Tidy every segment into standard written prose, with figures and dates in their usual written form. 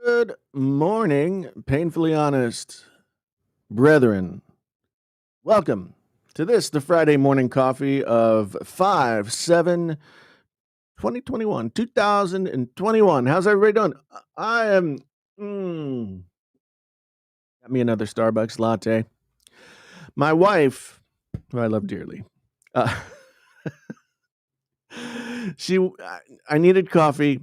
Good morning, painfully honest brethren. Welcome to this, the Friday morning coffee of 5 7 2021. 2021. How's everybody doing? I am, mm, got me another Starbucks latte. My wife, who I love dearly, uh, I needed coffee.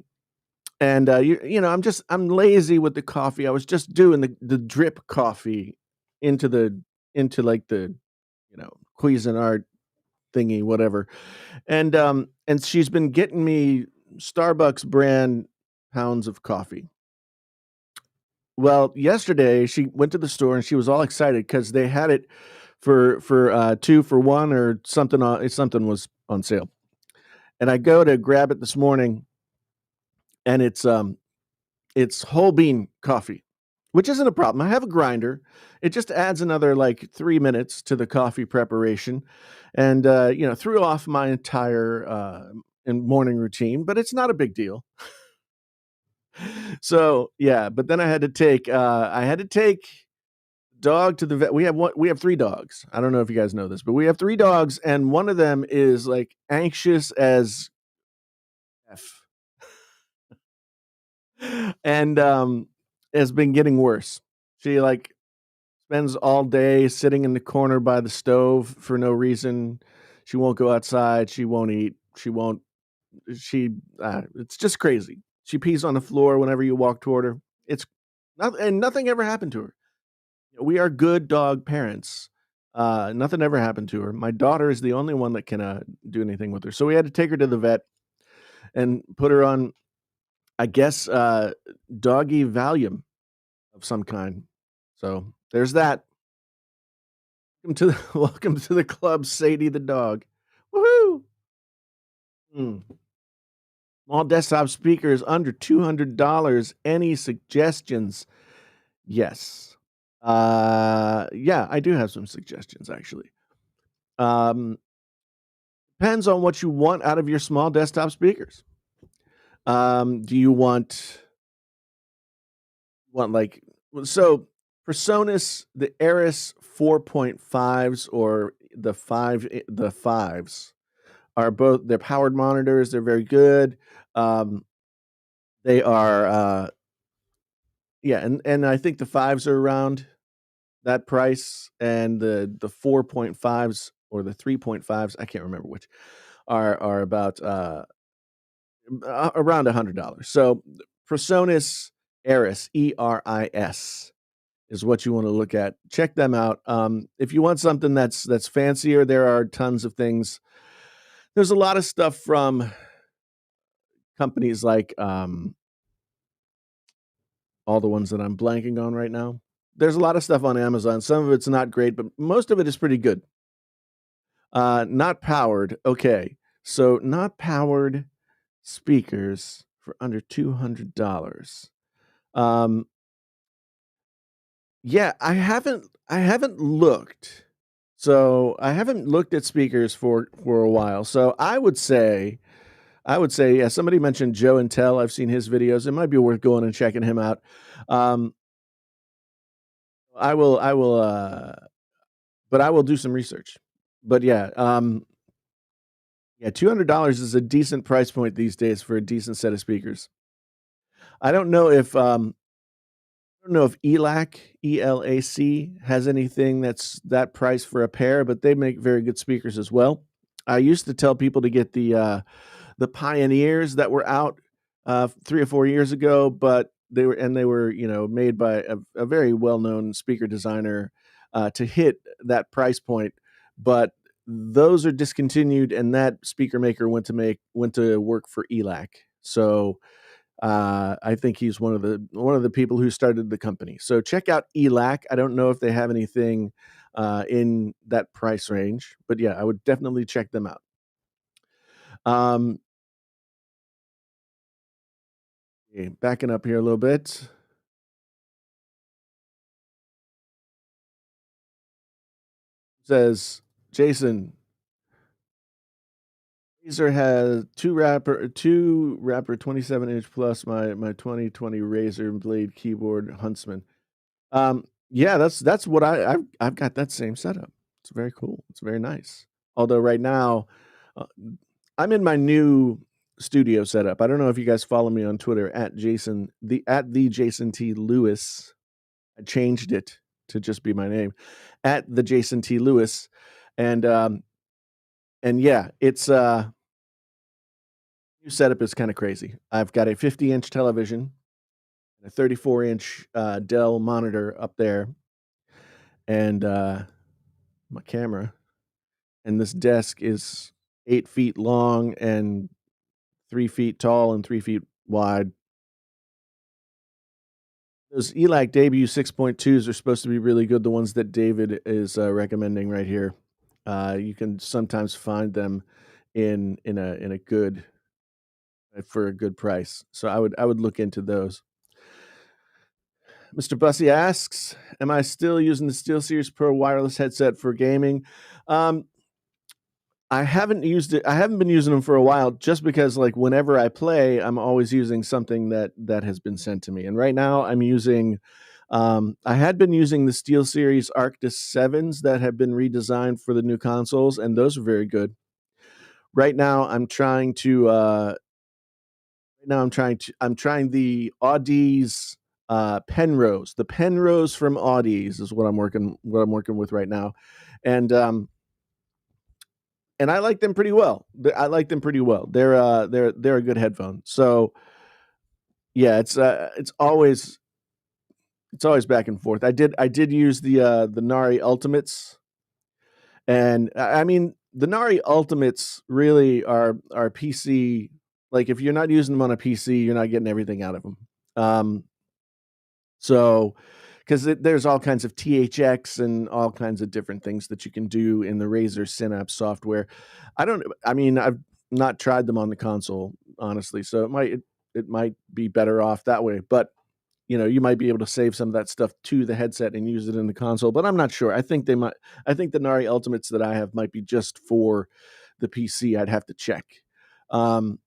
And I'm lazy with the coffee. I was just doing the drip coffee into the into like the Cuisinart thingy, whatever. And she's been getting me Starbucks brand pounds of coffee. Well, yesterday she went to the store and she was all excited because they had it for 2 for 1 or something. Something was on sale. And I go to grab it this morning, and it's whole bean coffee, which isn't a problem. I have a grinder. It just adds another like 3 minutes to the coffee preparation, and threw off my entire morning routine, but it's not a big deal. So yeah, but then I had to take dog to the vet. We have 3 dogs. I don't know if you guys know this, but we have 3 dogs, and one of them is like anxious as F. And has been getting worse. She like spends all day sitting in the corner by the stove for no reason. She won't go outside. She won't eat. She it's just crazy. She pees on the floor whenever you walk toward her. It's and nothing ever happened to her. We are good dog parents. Nothing ever happened to her. My daughter is the only one that can do anything with her. So we had to take her to the vet and put her on, I guess, doggy Valium of some kind. So there's that. Welcome to the club, Sadie the dog. Woohoo! Mm. Small desktop speakers under $200. Any suggestions? Yes. Yeah, I do have some suggestions actually. Um, Depends on what you want out of your small desktop speakers. Do you want like so for Sonos, the Eris 4.5s or the fives are both, they're powered monitors, they're very good. They are yeah, and I think the 5s are around that price, and the 4.5s or the 3.5s, I can't remember which, are about around $100. So Presonus Eris, Eris, is what you want to look at. Check them out. If you want something that's fancier, there are tons of things. There's a lot of stuff from companies like all the ones that I'm blanking on right now. There's a lot of stuff on Amazon. Some of it's not great, but most of it is pretty good. Not powered. Okay. So not powered speakers for under $200. Um, yeah, I haven't looked. So I haven't looked at speakers for a while. So I would say, yeah, somebody mentioned Joe and Tell. I've seen his videos. It might be worth going and checking him out. Um, but I will do some research. But yeah, $200 is a decent price point these days for a decent set of speakers. I don't know if ELAC, ELAC has anything that's that price for a pair, but they make very good speakers as well. I used to tell people to get the Pioneers that were out 3 or 4 years ago, but they were made by a very well known speaker designer to hit that price point, but those are discontinued, and that speaker maker went to work for ELAC. So I think he's one of the people who started the company. So check out ELAC. I don't know if they have anything in that price range, but yeah, I would definitely check them out. Um, okay, backing up here a little bit. Says Jason, Razer has two Rapper 27-inch plus my 2020 Razer Blade keyboard Huntsman. Yeah, that's what I've got that same setup. It's very cool. It's very nice. Although right now, uh, I'm in my new studio setup. I don't know if you guys follow me on Twitter at the Jason T Lewis. I changed it to just be my name, at the Jason T Lewis, and yeah, it's new setup is kind of crazy. I've got a 50-inch television, a 34-inch Dell monitor up there, and my camera. And this desk is 8 feet long and 3 feet tall and 3 feet wide. Those ELAC Debut 6.2s are supposed to be really good. The ones that David is recommending right here. You can sometimes find them in a good for a good price. So I would look into those. Mr. Bussy asks, "Am I still using the SteelSeries Pro wireless headset for gaming?" Um, I haven't used it. I haven't been using them for a while, just because like whenever I play, I'm always using something that has been sent to me. And right now, I'm using. I had been using the SteelSeries Arctis 7s that have been redesigned for the new consoles, and those are very good. Right now, I'm trying to. I'm trying the Audis Penrose. The Penrose from Audis is what I'm working with right now, and I like them pretty well. I like them pretty well. They're a good headphone. So yeah, it's always back and forth. I did use the Nari Ultimates, and I mean the Nari Ultimates really are PC. Like if you're not using them on a PC, you're not getting everything out of them. So, because there's all kinds of THX and all kinds of different things that you can do in the Razer Synapse software. I mean, I've not tried them on the console, honestly, so it might be better off that way. But you might be able to save some of that stuff to the headset and use it in the console. But I'm not sure. I think they might. I think the Nari Ultimates that I have might be just for the PC. I'd have to check. Um,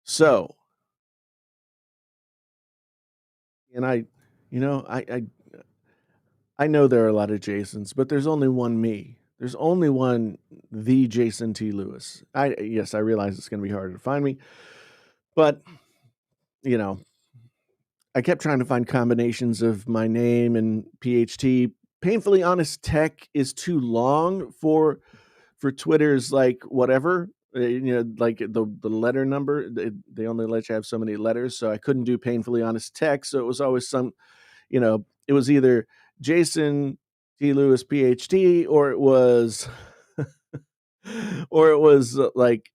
so, and I know there are a lot of Jasons, but there's only one me. There's only one the Jason T. Lewis. I realize it's going to be harder to find me, but you know, I kept trying to find combinations of my name and PHT. Painfully Honest Tech is too long for Twitter's like whatever. Like the letter number. They only let you have so many letters, so I couldn't do Painfully Honest Tech. So it was always it was either Jason T. Lewis PhD or it was like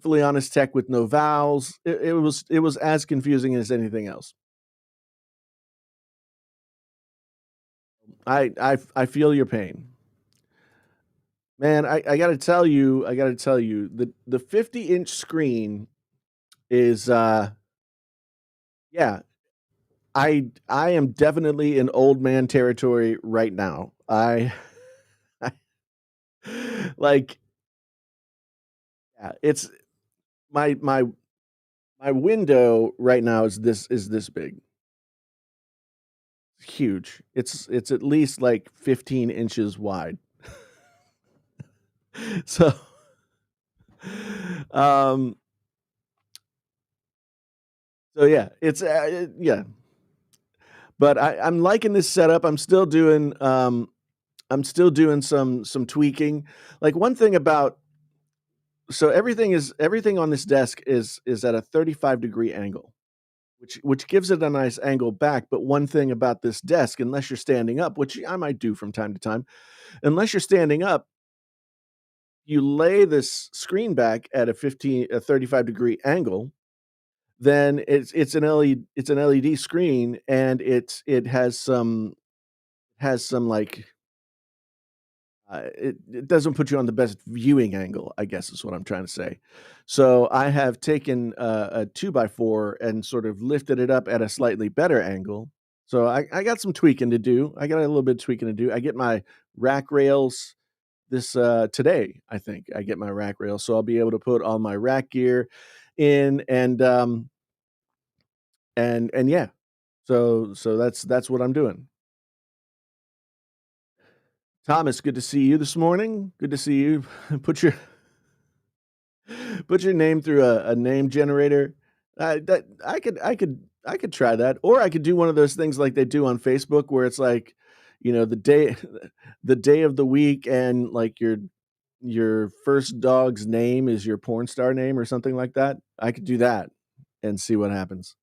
Fully Honest Tech with no vowels. It was as confusing as anything else. I feel your pain. Man, I gotta tell you, the 50-inch screen is yeah, I am definitely in old man territory right now. I like yeah, it's my window right now is this big. It's huge. It's at least like 15 inches wide. So um yeah, yeah. But I'm liking this setup. I'm still doing some tweaking. Like one thing about so everything on this desk is at a 35-degree angle, which gives it a nice angle back. But one thing about this desk, unless you're standing up, which I might do from time to time, unless you're standing up, you lay this screen back at a 35-degree angle, then it's an LED screen, and it has some like it doesn't put you on the best viewing angle, I guess is what I'm trying to say. So I have taken a 2x4 and sort of lifted it up at a slightly better angle. So I got some tweaking to do. I got a little bit of tweaking to do. I get my rack rails today, I think I get my rack rail, so I'll be able to put all my rack gear in and yeah. So that's what I'm doing. Thomas, good to see you this morning. Good to see you. Put your put your name through a name generator. That I could try that, or I could do one of those things like they do on Facebook, where it's like, the day the day of the week, and like your first dog's name is your porn star name or something like that. I could do that and see what happens.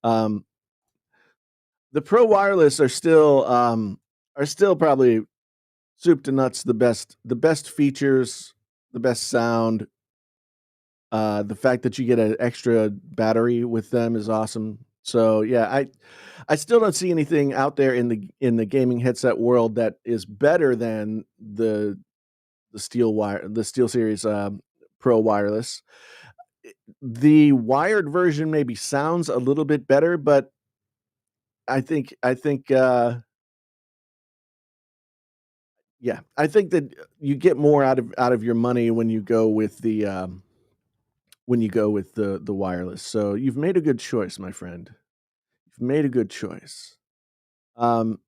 Um, the Pro Wireless are still probably soup to nuts the best features, the best sound. The fact that you get an extra battery with them is awesome. So yeah, I still don't see anything out there in the gaming headset world that is better than the Steel Series Pro Wireless. The wired version maybe sounds a little bit better, but I think yeah, I think that you get more out of your money when you go with the wireless. So you've made a good choice, my friend. You've made a good choice. Um,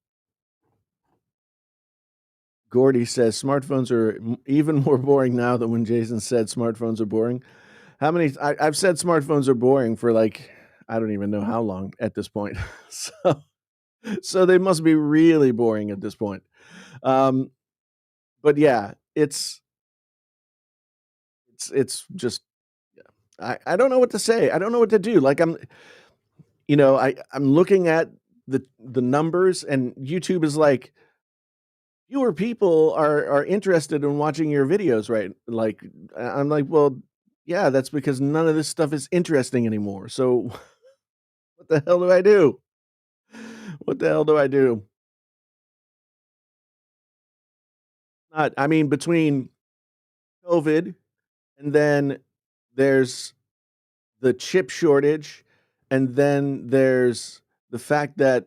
Gordy says smartphones are even more boring now than when Jason said smartphones are boring. I've said smartphones are boring for like I don't even know how long at this point. so so they must be really boring at this point. Um, but yeah, it's just I don't know what to say. I don't know what to do. Like I'm looking at the numbers, and YouTube is like fewer people are interested in watching your videos, right? Like I'm like, well, yeah, that's because none of this stuff is interesting anymore. So what the hell do I do? What the hell do I do? Not, I mean, between COVID and then there's the chip shortage, and then there's the fact that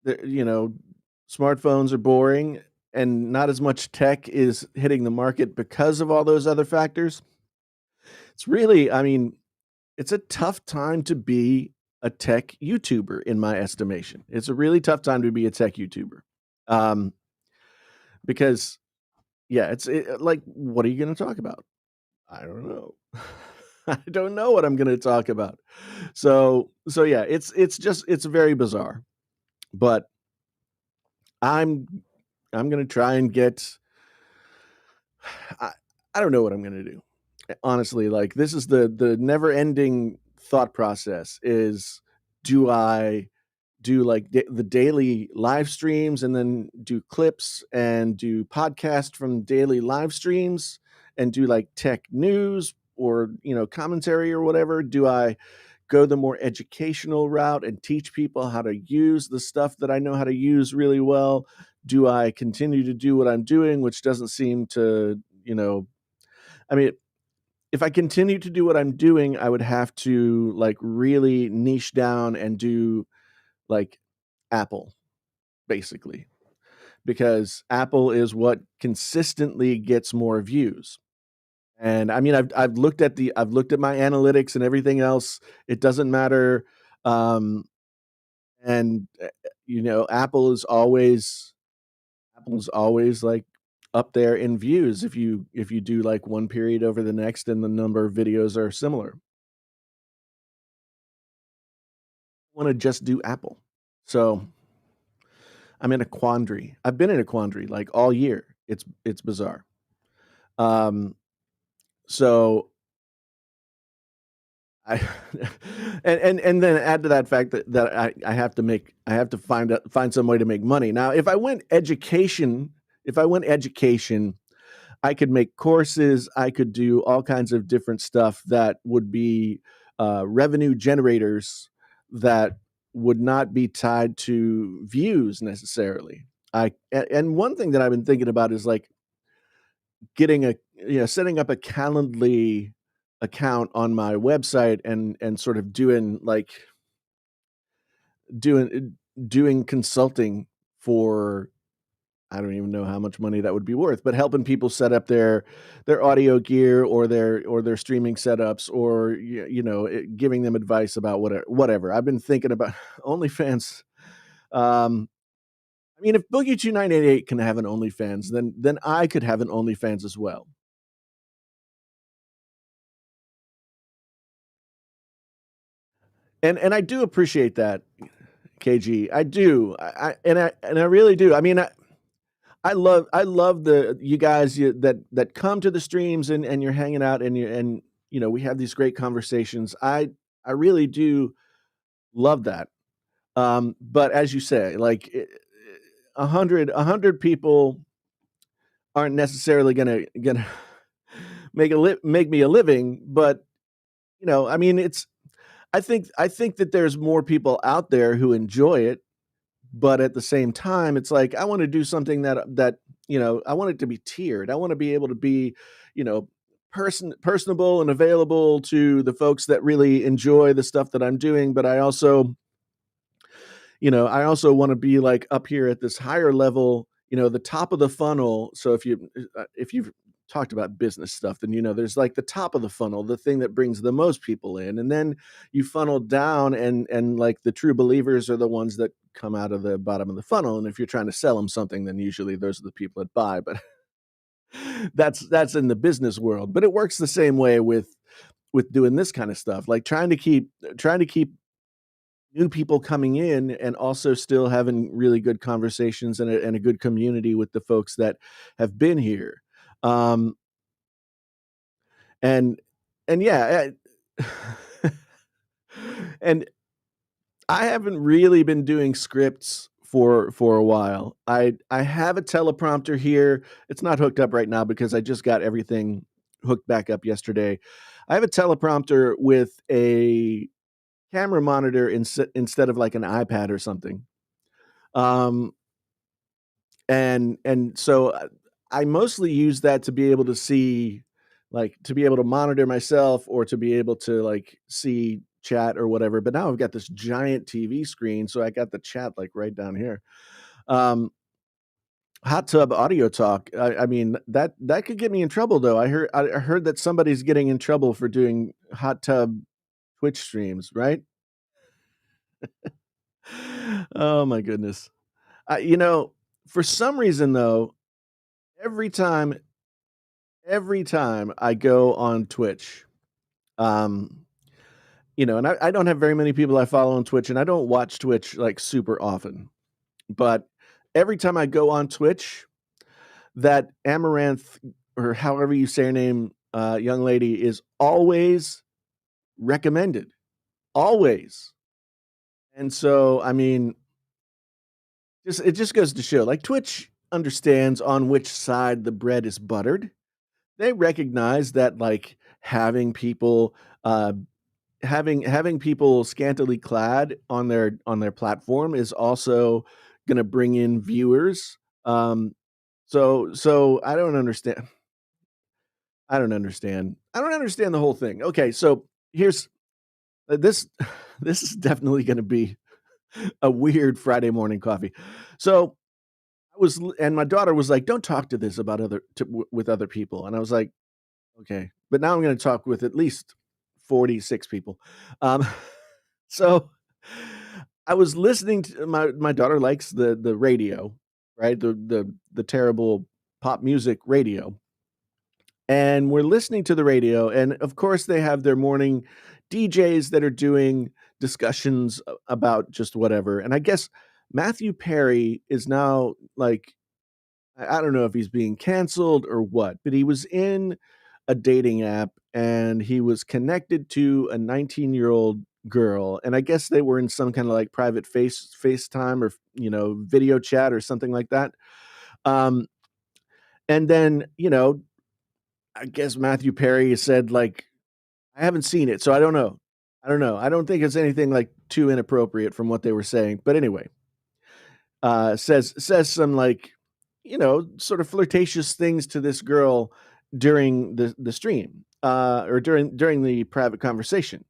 smartphones are boring and not as much tech is hitting the market because of all those other factors. It's really, I mean, it's a tough time to be a tech YouTuber in my estimation. It's a really tough time to be a tech YouTuber. Um, because yeah, like what are you going to talk about? I don't know. I don't know what I'm going to talk about. So yeah, it's very bizarre. But I'm I'm going to try and get I I don't know what I'm gonna do. Honestly, like, this is the never-ending thought process is, do I do, like, the daily live streams and then do clips and do podcast from daily live streams and do, like, tech news or, commentary or whatever? Do I go the more educational route and teach people how to use the stuff that I know how to use really well? Do I continue to do what I'm doing, which doesn't seem to, I mean, if I continue to do what I'm doing, I would have to like really niche down and do like Apple, basically, because Apple is what consistently gets more views. And I mean, I've looked at my analytics and everything else. It doesn't matter. Um, and Apple's always like up there in views if you do like one period over the next and the number of videos are similar. Want to just do Apple. So I'm in a quandary. I've been in a quandary like all year. It's bizarre. Um, so I and then add to that fact that I have to find some way to make money. Now, if I went education, I could make courses. I could do all kinds of different stuff that would be revenue generators that would not be tied to views necessarily. And one thing that I've been thinking about is like setting up a Calendly account on my website and sort of doing doing consulting for I don't even know how much money that would be worth, but helping people set up their audio gear or their streaming setups or giving them advice about whatever. I've been thinking about OnlyFans. Um, I mean, if Boogie 2988 can have an OnlyFans, then I could have an OnlyFans as well. And I do appreciate that, KG. I do. I really do. I mean, I love the you guys that come to the streams and you're hanging out and we have these great conversations. I really do love that. But as you say, like 100 people aren't necessarily gonna make me a living, but I mean, I think that there's more people out there who enjoy it, but at the same time, it's like I want to do something that I want it to be tiered. I want to be able to be, you know, personable and available to the folks that really enjoy the stuff that I'm doing, but I also want to be like up here at this higher level, the top of the funnel. So if you've talked about business stuff, then there's like the top of the funnel, the thing that brings the most people in, and then you funnel down, and like the true believers are the ones that come out of the bottom of the funnel. And if you're trying to sell them something, then usually those are the people that buy. But that's in the business world. But it works the same way with doing this kind of stuff, like trying to keep new people coming in and also still having really good conversations and a good community with the folks that have been here. Um, and and yeah, and I haven't really been doing scripts for a while. I have a teleprompter here. It's not hooked up right now because I just got everything hooked back up yesterday. I have a teleprompter with a camera monitor instead of like an iPad or something. Um, and so I mostly use that to be able to see, like, to be able to monitor myself or to be able to like see chat or whatever. But now I've got this giant TV screen, so I got the chat like right down here. Um, Hot tub audio talk. I mean that could get me in trouble though. I heard that somebody's getting in trouble for doing hot tub Twitch streams, right? Oh my goodness. You know, for some reason though, every time every time I go on Twitch, um, and I don't have very many people I follow on Twitch, and I don't watch Twitch like super often. But every time I go on Twitch, that Amaranth or however you say her name, young lady is always recommended, always. And so, I mean, it just goes to show, like Twitch understands on which side the bread is buttered. They recognize that like uh having people scantily clad on their platform is also going to bring in viewers. So I don't understand the whole thing. Okay, so here's this this is definitely going to be a weird Friday morning coffee. So and my daughter was like, don't talk to this about with other people, and I was like, okay, but now I'm going to talk with at least 46 people. Um, so I was listening to my daughter likes the radio, right? The terrible pop music radio. And we're listening to the radio, and of course they have their morning DJs that are doing discussions about just whatever. And I guess Matthew Perry is now like, I don't know if he's being canceled or what, but he was in a dating app and he was connected to a 19-year-old girl, and I guess they were in some kind of like private FaceTime or video chat or something like that. Um, and then I guess Matthew Perry said like, I haven't seen it, so I don't know. I don't know. I don't think it's anything like too inappropriate from what they were saying. But anyway, says some like, sort of flirtatious things to this girl during the stream, or during the private conversation.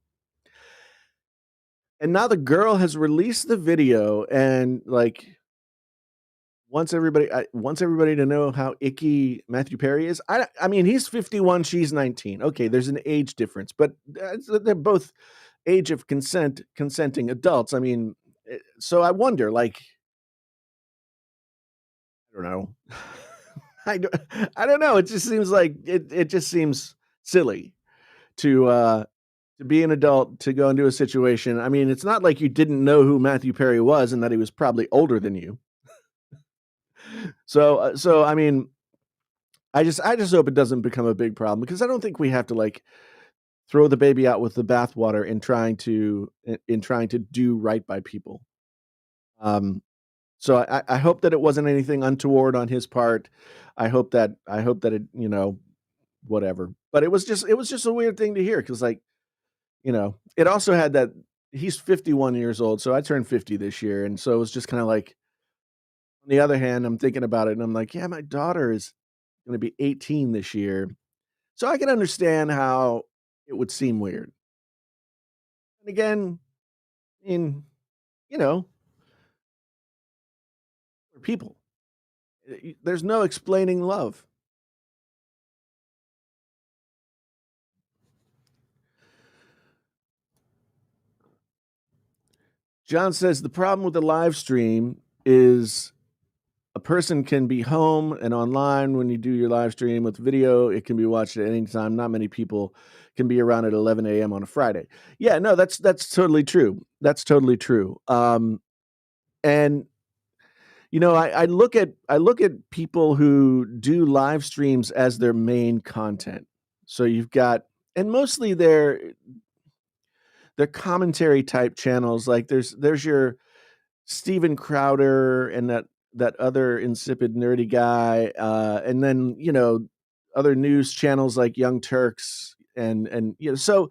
And now the girl has released the video and like wants everybody to know how icky Matthew Perry is. I mean, he's 51, she's 19. Okay, there's an age difference, but they're both age of consenting adults. I mean, so I wonder, like, I don't know. I don't, I don't know. It just seems like it just seems silly to be an adult to go into a situation. I mean, it's not like you didn't know who Matthew Perry was and that he was probably older than you. So I mean, I just hope it doesn't become a big problem because I don't think we have to like throw the baby out with the bathwater in trying to do right by people. Um, so I hope that it wasn't anything untoward on his part. I hope that it, whatever. But it was just a weird thing to hear because like, it also had that he's 51 years old, so I turned 50 this year, and so it was just kinda like on the other hand, I'm thinking about it and I'm like, "Yeah, my daughter is gonna be 18 this year." So I can understand how it would seem weird. And again, in you know, we're people. There's no explaining love. John says, "The problem with the live stream is a person can be home and online when you do your live stream with video. It can be watched at any time. Not many people can be around at 11 a.m. on a Friday." Yeah, no, that's totally true. That's totally true. And I look at people who do live streams as their main content. So you've got, and mostly they're commentary type channels. Like there's your Steven Crowder and that other insipid nerdy guy, and then, other news channels like Young Turks and so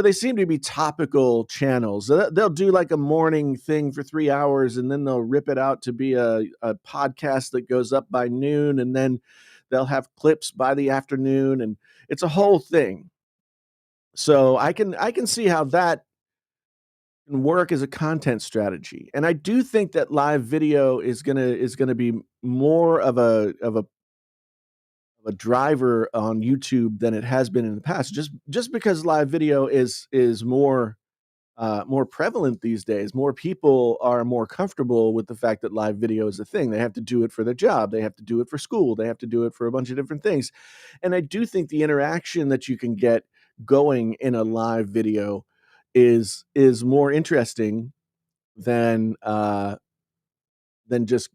they seem to be topical channels. They'll do like a morning thing for 3 hours, and then they'll rip it out to be a podcast that goes up by noon, and then they'll have clips by the afternoon, and it's a whole thing. So I can see how that can work as a content strategy. And I do think that live video is gonna be more of a driver on YouTube than it has been in the past. Just because live video is more prevalent these days. More people are more comfortable with the fact that live video is a thing. They have to do it for their job. They have to do it for school. They have to do it for a bunch of different things. And I do think the interaction that you can get going in a live video is more interesting than just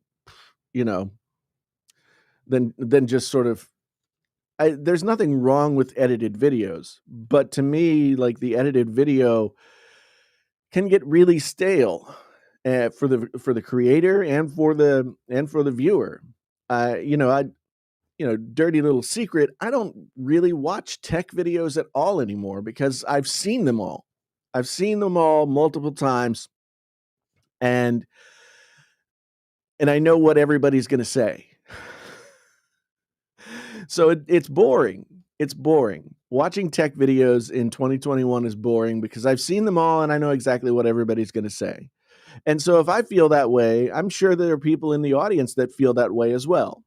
you know than just sort of there's nothing wrong with edited videos, but to me, like the edited video can get really stale for the creator and for the viewer. I dirty little secret. I don't really watch tech videos at all anymore because I've seen them all. I've seen them all multiple times, and I know what everybody's going to say. So it's boring. It's boring. Watching tech videos in 2021 is boring because I've seen them all and I know exactly what everybody's going to say. And so if I feel that way, I'm sure there are people in the audience that feel that way as well.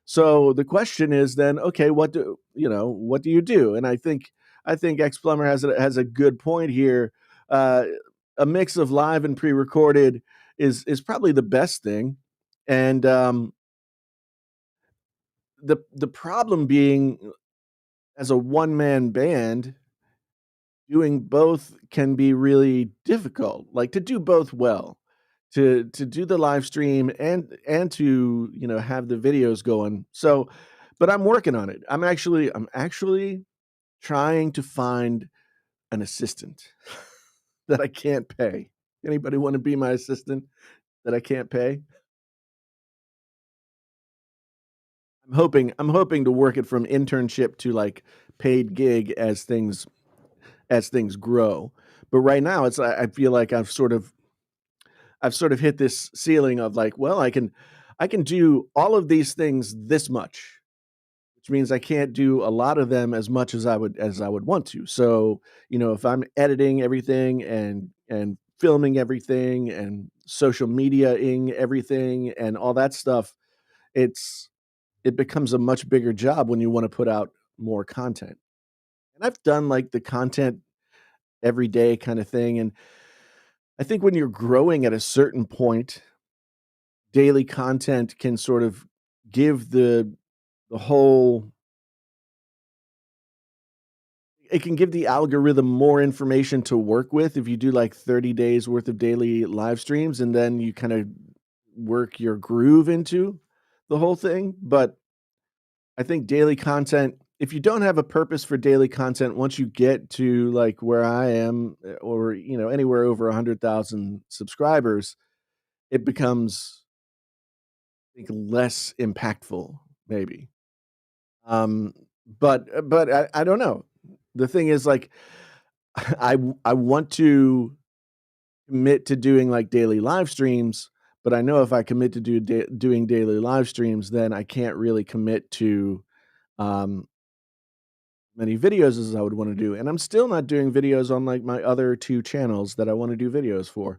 So the question is then, okay, what do you do? And I think X Plumber has a good point here. Uh, a mix of live and pre-recorded is probably the best thing. And the problem being, as a one man band, doing both can be really difficult. Like to do both well, to do the live stream and to have the videos going. So, but I'm working on it. I'm actually trying to find an assistant that I can't pay. Anybody want to be my assistant that I can't pay? I'm hoping to work it from internship to like paid gig as things grow. But right now, I feel like I've sort of hit this ceiling of like, well, I can do all of these things this much, which means I can't do a lot of them as much as I would want to. So, if I'm editing everything and filming everything and social media-ing everything and all that stuff, it's it becomes a much bigger job when you wanna put out more content. And I've done, like, the content every day kinda thing, and I think when you're growing at a certain point, daily content can sort of give the whole it can give the algorithm more information to work with if you do, like, 30 days worth of daily live streams, and then you kinda work your groove into the whole thing, but I think daily content if you don't have a purpose for daily content, once you get to, like, where I am, or, anywhere over 100,000 subscribers, it becomes, I think, less impactful, maybe. Um, but I don't know. The thing is, like, I want to commit to doing, like, daily live streams, but I know if I commit to doing daily live streams, then I can't really commit to, um, many videos as I would wanna do, and I'm still not doing videos on, like, my other 2 channels that I wanna do videos for.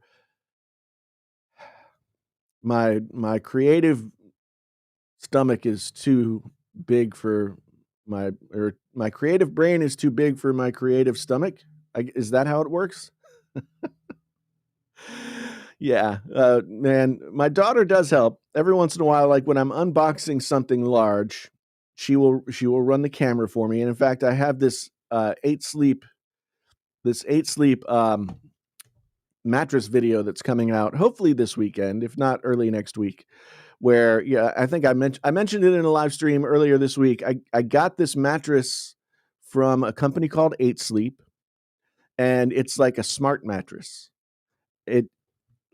My creative stomach is too big for my creative brain is too big for my creative stomach? Is that how it works? Yeah, man, my daughter does help. Every once in a while, like, when I'm unboxing something large, she will run the camera for me, and in fact, I have this, 8 Sleep this 8 Sleep, mattress video that's coming out hopefully this weekend, if not early next week, where yeah, I think I mentioned it in a live stream earlier this week. I got this mattress from a company called 8 Sleep, and it's like a smart mattress. It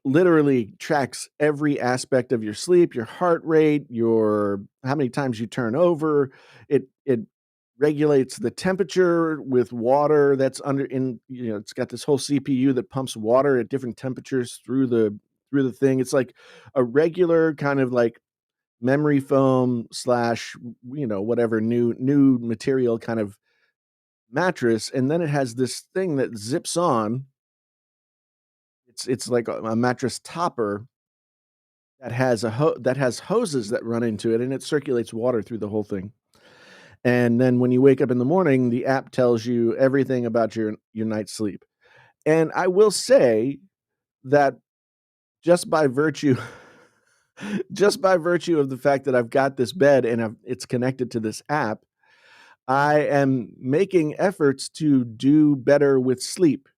literally tracks every aspect of your sleep, your heart rate, your how many times you turn over. It regulates the temperature with water that's under in it's got this whole CPU that pumps water at different temperatures through the thing. It's like a regular kind of like memory foam slash whatever new material kind of mattress, and then it has this thing that zips on. It's like a mattress topper that has hoses that run into it, and it circulates water through the whole thing. And then when you wake up in the morning, the app tells you everything about your night's sleep. And I will say that just by virtue just by virtue of the fact that I've got this bed and it's connected to this app, I am making efforts to do better with sleep.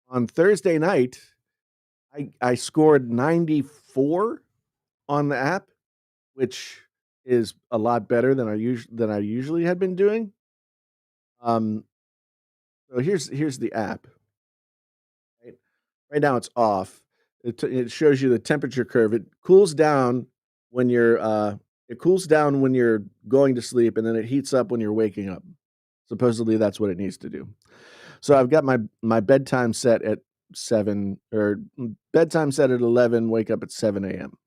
On Thursday night, I scored 94 on the app, which is a lot better than I usually had been doing. Um, so here's the app. Right, right now it's off. It shows you the temperature curve. It cools down when you're going to sleep, and then it heats up when you're waking up. Supposedly that's what it needs to do. So I've got my bedtime set at 7 or bedtime set at 11, wake up at 7 a.m.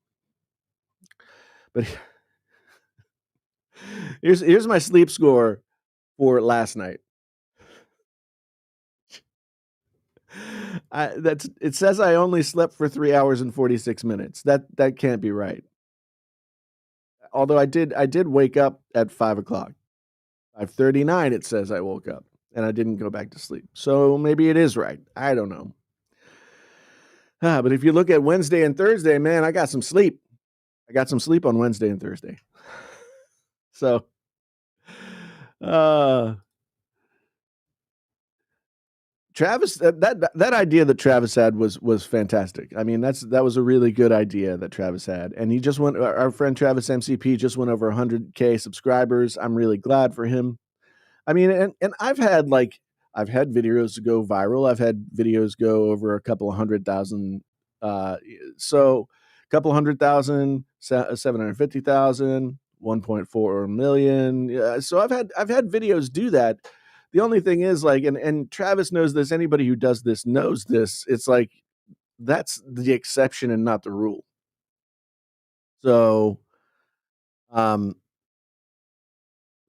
But here's my sleep score for last night. It says I only slept for 3 hours and 46 minutes. That can't be right. Although I did wake up at 5 o'clock. 5:39 it says I woke up, and I didn't go back to sleep. So maybe it is right. I don't know. But if you look at Wednesday and Thursday, man, I got some sleep. I got some sleep on Wednesday and Thursday. So, uh Travis, that idea that Travis had was fantastic. I mean, that was a really good idea that Travis had, and he just went. Our friend Travis MCP just went over 100K subscribers. I'm really glad for him. I mean, and I've had videos go viral. I've had videos go over a couple of 100,000. So a couple 100,000, 750,000, 1.4 million. Yeah, so I've had videos do that. The only thing is like, and Travis knows this. Anybody who does this knows this. It's like that's the exception and not the rule. So, um,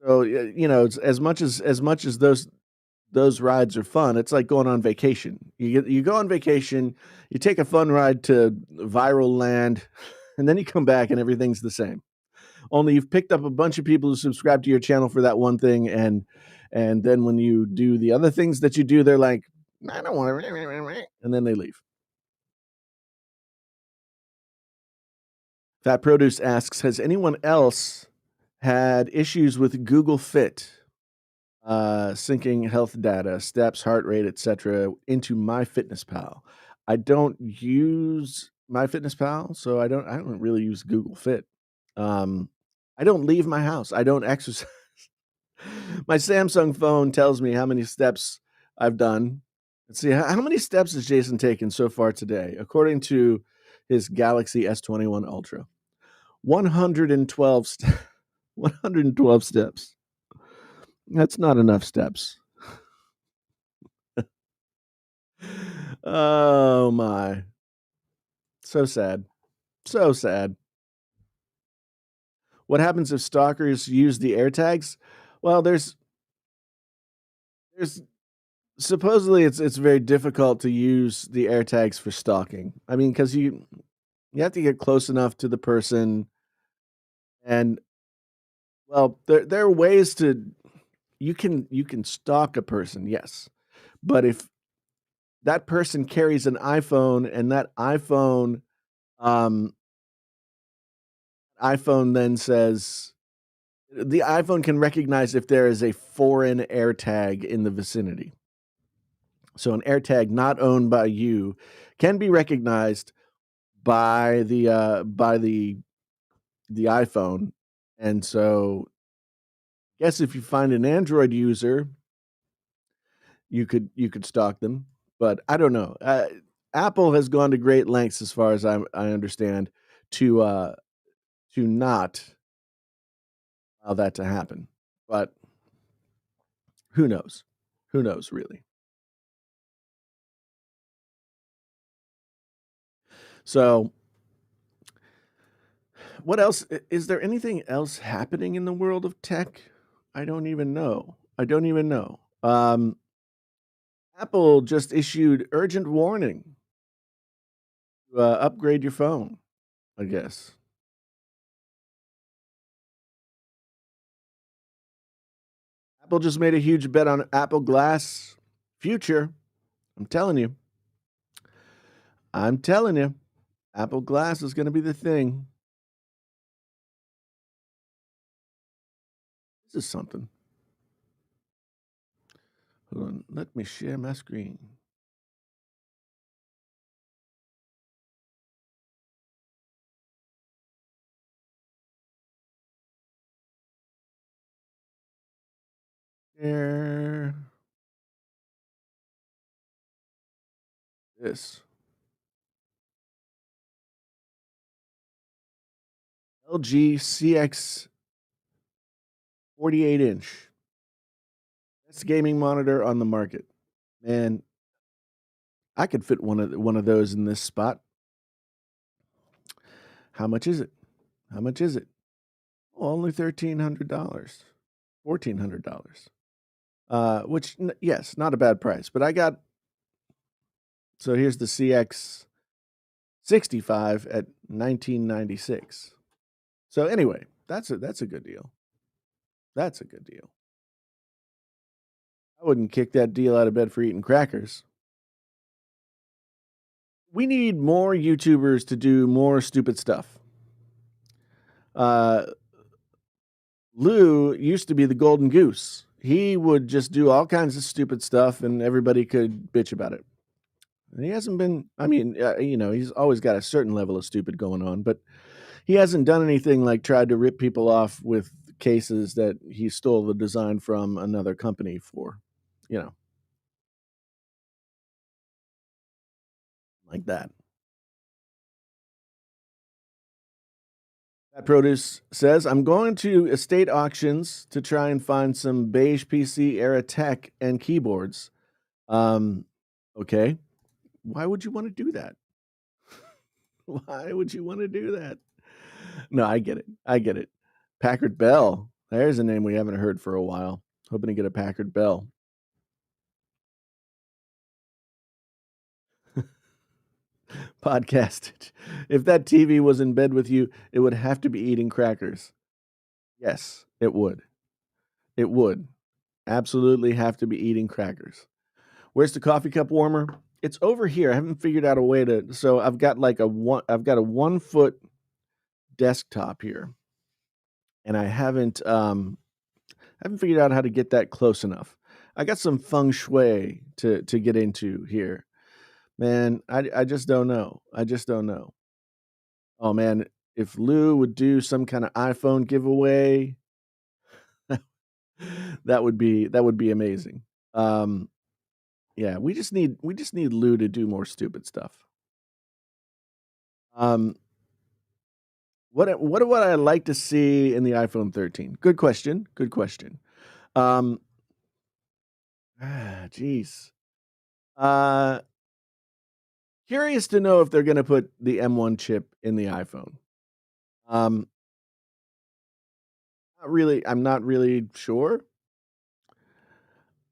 it's as much as those those rides are fun. It's like going on vacation. You go on vacation, you take a fun ride to viral land, and then you come back and everything's the same. Only you've picked up a bunch of people who subscribe to your channel for that one thing, and then when you do the other things that you do, they're like, I don't want to, and then they leave. Fat Produce asks, has anyone else had issues with Google Fit syncing health data, steps, heart rate, etc., into MyFitnessPal? I don't use MyFitnessPal, so I don't really use Google Fit. I don't leave my house. I don't exercise. My Samsung phone tells me how many steps I've done. Let's see, how many steps has Jason taken so far today? According to his Galaxy S21 Ultra, 112 112 steps. That's not enough steps. Oh my. So sad. So sad. What happens if stalkers use the AirTags? Well, there's supposedly it's very difficult to use the AirTags for stalking. I mean, because you have to get close enough to the person, and well, there are ways to you can stalk a person, yes, but if that person carries an iPhone and that um, iPhone then says the iPhone can recognize if there is a foreign AirTag in the vicinity. So an AirTag not owned by you can be recognized by the iPhone, and so I guess if you find an Android user, you could stalk them, but I don't know. Apple has gone to great lengths, as far as I understand, to not allow that to happen. But who knows? Who knows, really? So, what else? Is there anything else happening in the world of tech? I don't even know. I don't even know. Apple just issued urgent warning to upgrade your phone, I guess. Apple just made a huge bet on Apple Glass future. I'm telling you. I'm telling you. Apple Glass is going to be the thing. This is something. Hold on. Let me share my screen. Share this. LG CX 48 inch. Best gaming monitor on the market. Man, I could fit one of those in this spot. How much is it? How much is it? Oh, only $1,300. $1,400. Which yes, not a bad price. But I got so here's the CX 65 at 1996. So anyway, that's a good deal. That's a good deal. I wouldn't kick that deal out of bed for eating crackers. We need more YouTubers to do more stupid stuff. Uh, Lou used to be the golden goose. He would just do all kinds of stupid stuff, and everybody could bitch about it. And he hasn't been. I mean, he's always got a certain level of stupid going on, but he hasn't done anything like tried to rip people off with cases that he stole the design from another company for, you know, like that. That produce says, I'm going to estate auctions to try and find some beige PC era tech and keyboards. Um, okay. Why would you want to do that? Why would you want to do that? No, I get it. I get it. Packard Bell. There's a name we haven't heard for a while. Hoping to get a Packard Bell. Podcast. If that TV was in bed with you, it would have to be eating crackers. Yes, it would. It would. Absolutely have to be eating crackers. Where's the coffee cup warmer? It's over here. I haven't figured out a way to so I've got a 1 foot desktop here, and I haven't figured out how to get that close enough. I got some feng shui to get into here. Man, I just don't know. I just don't know. Oh man, if Lou would do some kind of iPhone giveaway, that would be amazing. Um, yeah, we just need Lou to do more stupid stuff. Um, what would I like to see in the iPhone 13? Good question. Good question. Um, Jeez. Uh, Curious to know if they're gonna put the M1 chip in the iPhone. Um, Not really. I'm not really sure.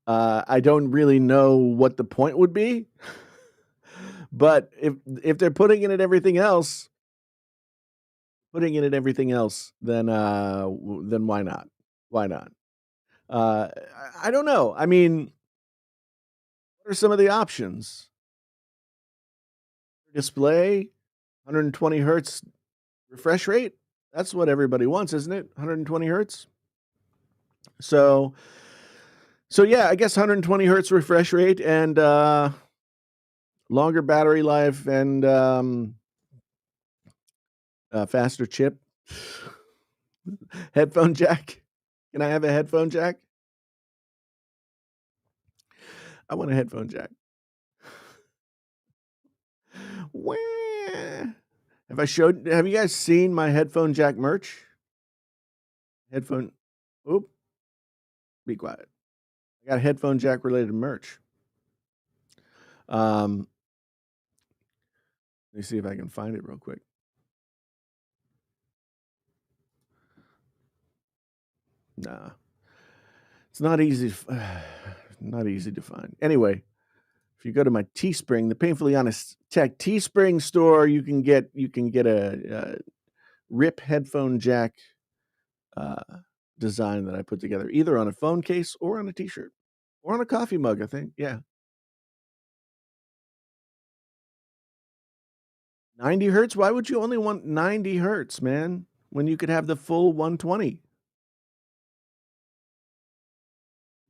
I don't really know what the point would be, but if they're putting it in everything else, then why not? Why not? I don't know. I mean, what are some of the options? Display, 120 hertz refresh rate. That's what everybody wants, isn't it? 120 hertz. So, so yeah, I guess 120 hertz refresh rate and longer battery life and faster chip. Headphone jack. Can I have a headphone jack? I want a headphone jack. Wah. Have you guys seen my headphone jack merch? Headphone Oop, be quiet. I got headphone jack related merch. Um, Let me see if I can find it real quick. Nah, it's not easy. Not easy to find. Anyway, if you go to my Teespring, the Painfully Honest Tech Teespring store, you can get a RIP headphone jack uh, design that I put together, either on a phone case or on a T-shirt or on a coffee mug. I think, yeah, 90 hertz. Why would you only want 90 hertz, man? When you could have the full 120.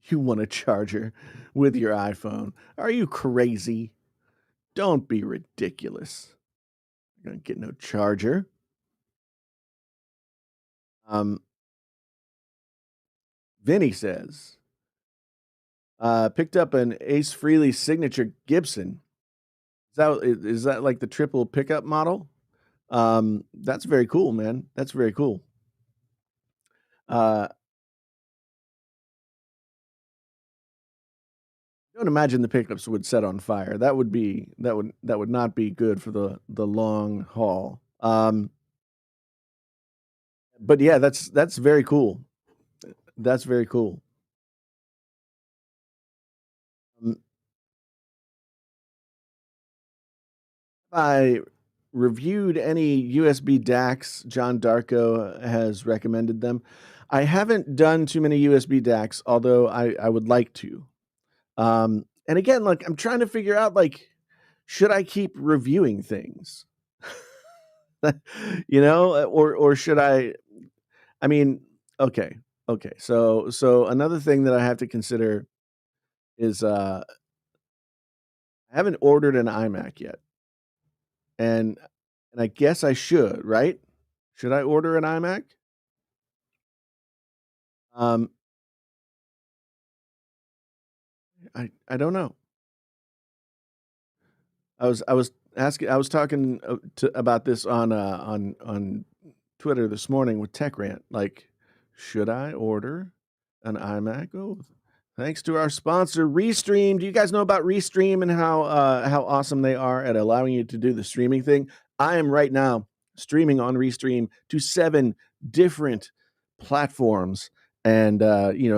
You want a charger with your iPhone? Are you crazy? Don't be ridiculous. You're gonna get no charger. Um, Vinny says, picked up an Ace Frehley signature Gibson. Is that like the triple pickup model? That's very cool, man. That's very cool. Uh, don't imagine the pickups would set on fire. That would not be good for the long haul. But yeah, that's very cool. That's very cool. Um, I reviewed any USB DACs. John Darko has recommended them. I haven't done too many USB DACs, although I would like to. And again, like I'm trying to figure out like, should I keep reviewing things? Or should I? I mean, okay, okay. So another thing that I have to consider is I haven't ordered an iMac yet, and I guess I should, right? Should I order an iMac? Um, I don't know. I was talking about this on Twitter this morning with Tech Rant. Like, should I order an iMac? Oh, thanks to our sponsor, Restream. Do you guys know about Restream and how awesome they are at allowing you to do the streaming thing? I am right now streaming on Restream to 7 different platforms and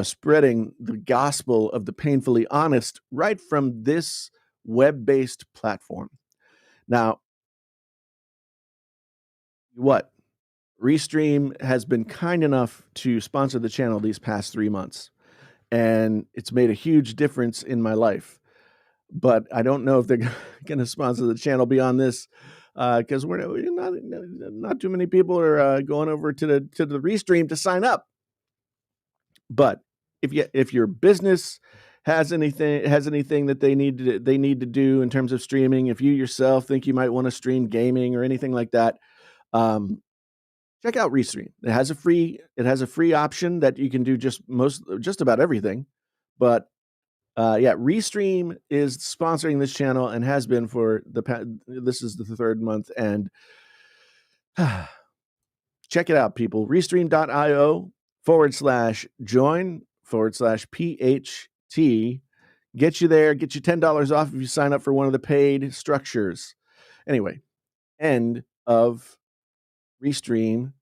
spreading the gospel of the painfully honest right from this web-based platform. Now, What? Restream has been kind enough to sponsor the channel these past 3 months, and it's made a huge difference in my life. But I don't know if they're gonna sponsor the channel beyond this, 'cause we're not too many people are, going over to the Restream to sign up. But if your business has anything that they need to do in terms of streaming, if you yourself think you might wanna stream gaming or anything like that, um, check out Restream. It has a free option that you can do just about everything. But, yeah, Restream is sponsoring this channel and has been for this is the 3rd month, and check it out, people. Restream.io/join/PHT. Get you there, get you $10 off if you sign up for one of the paid structures. Anyway, end of Restream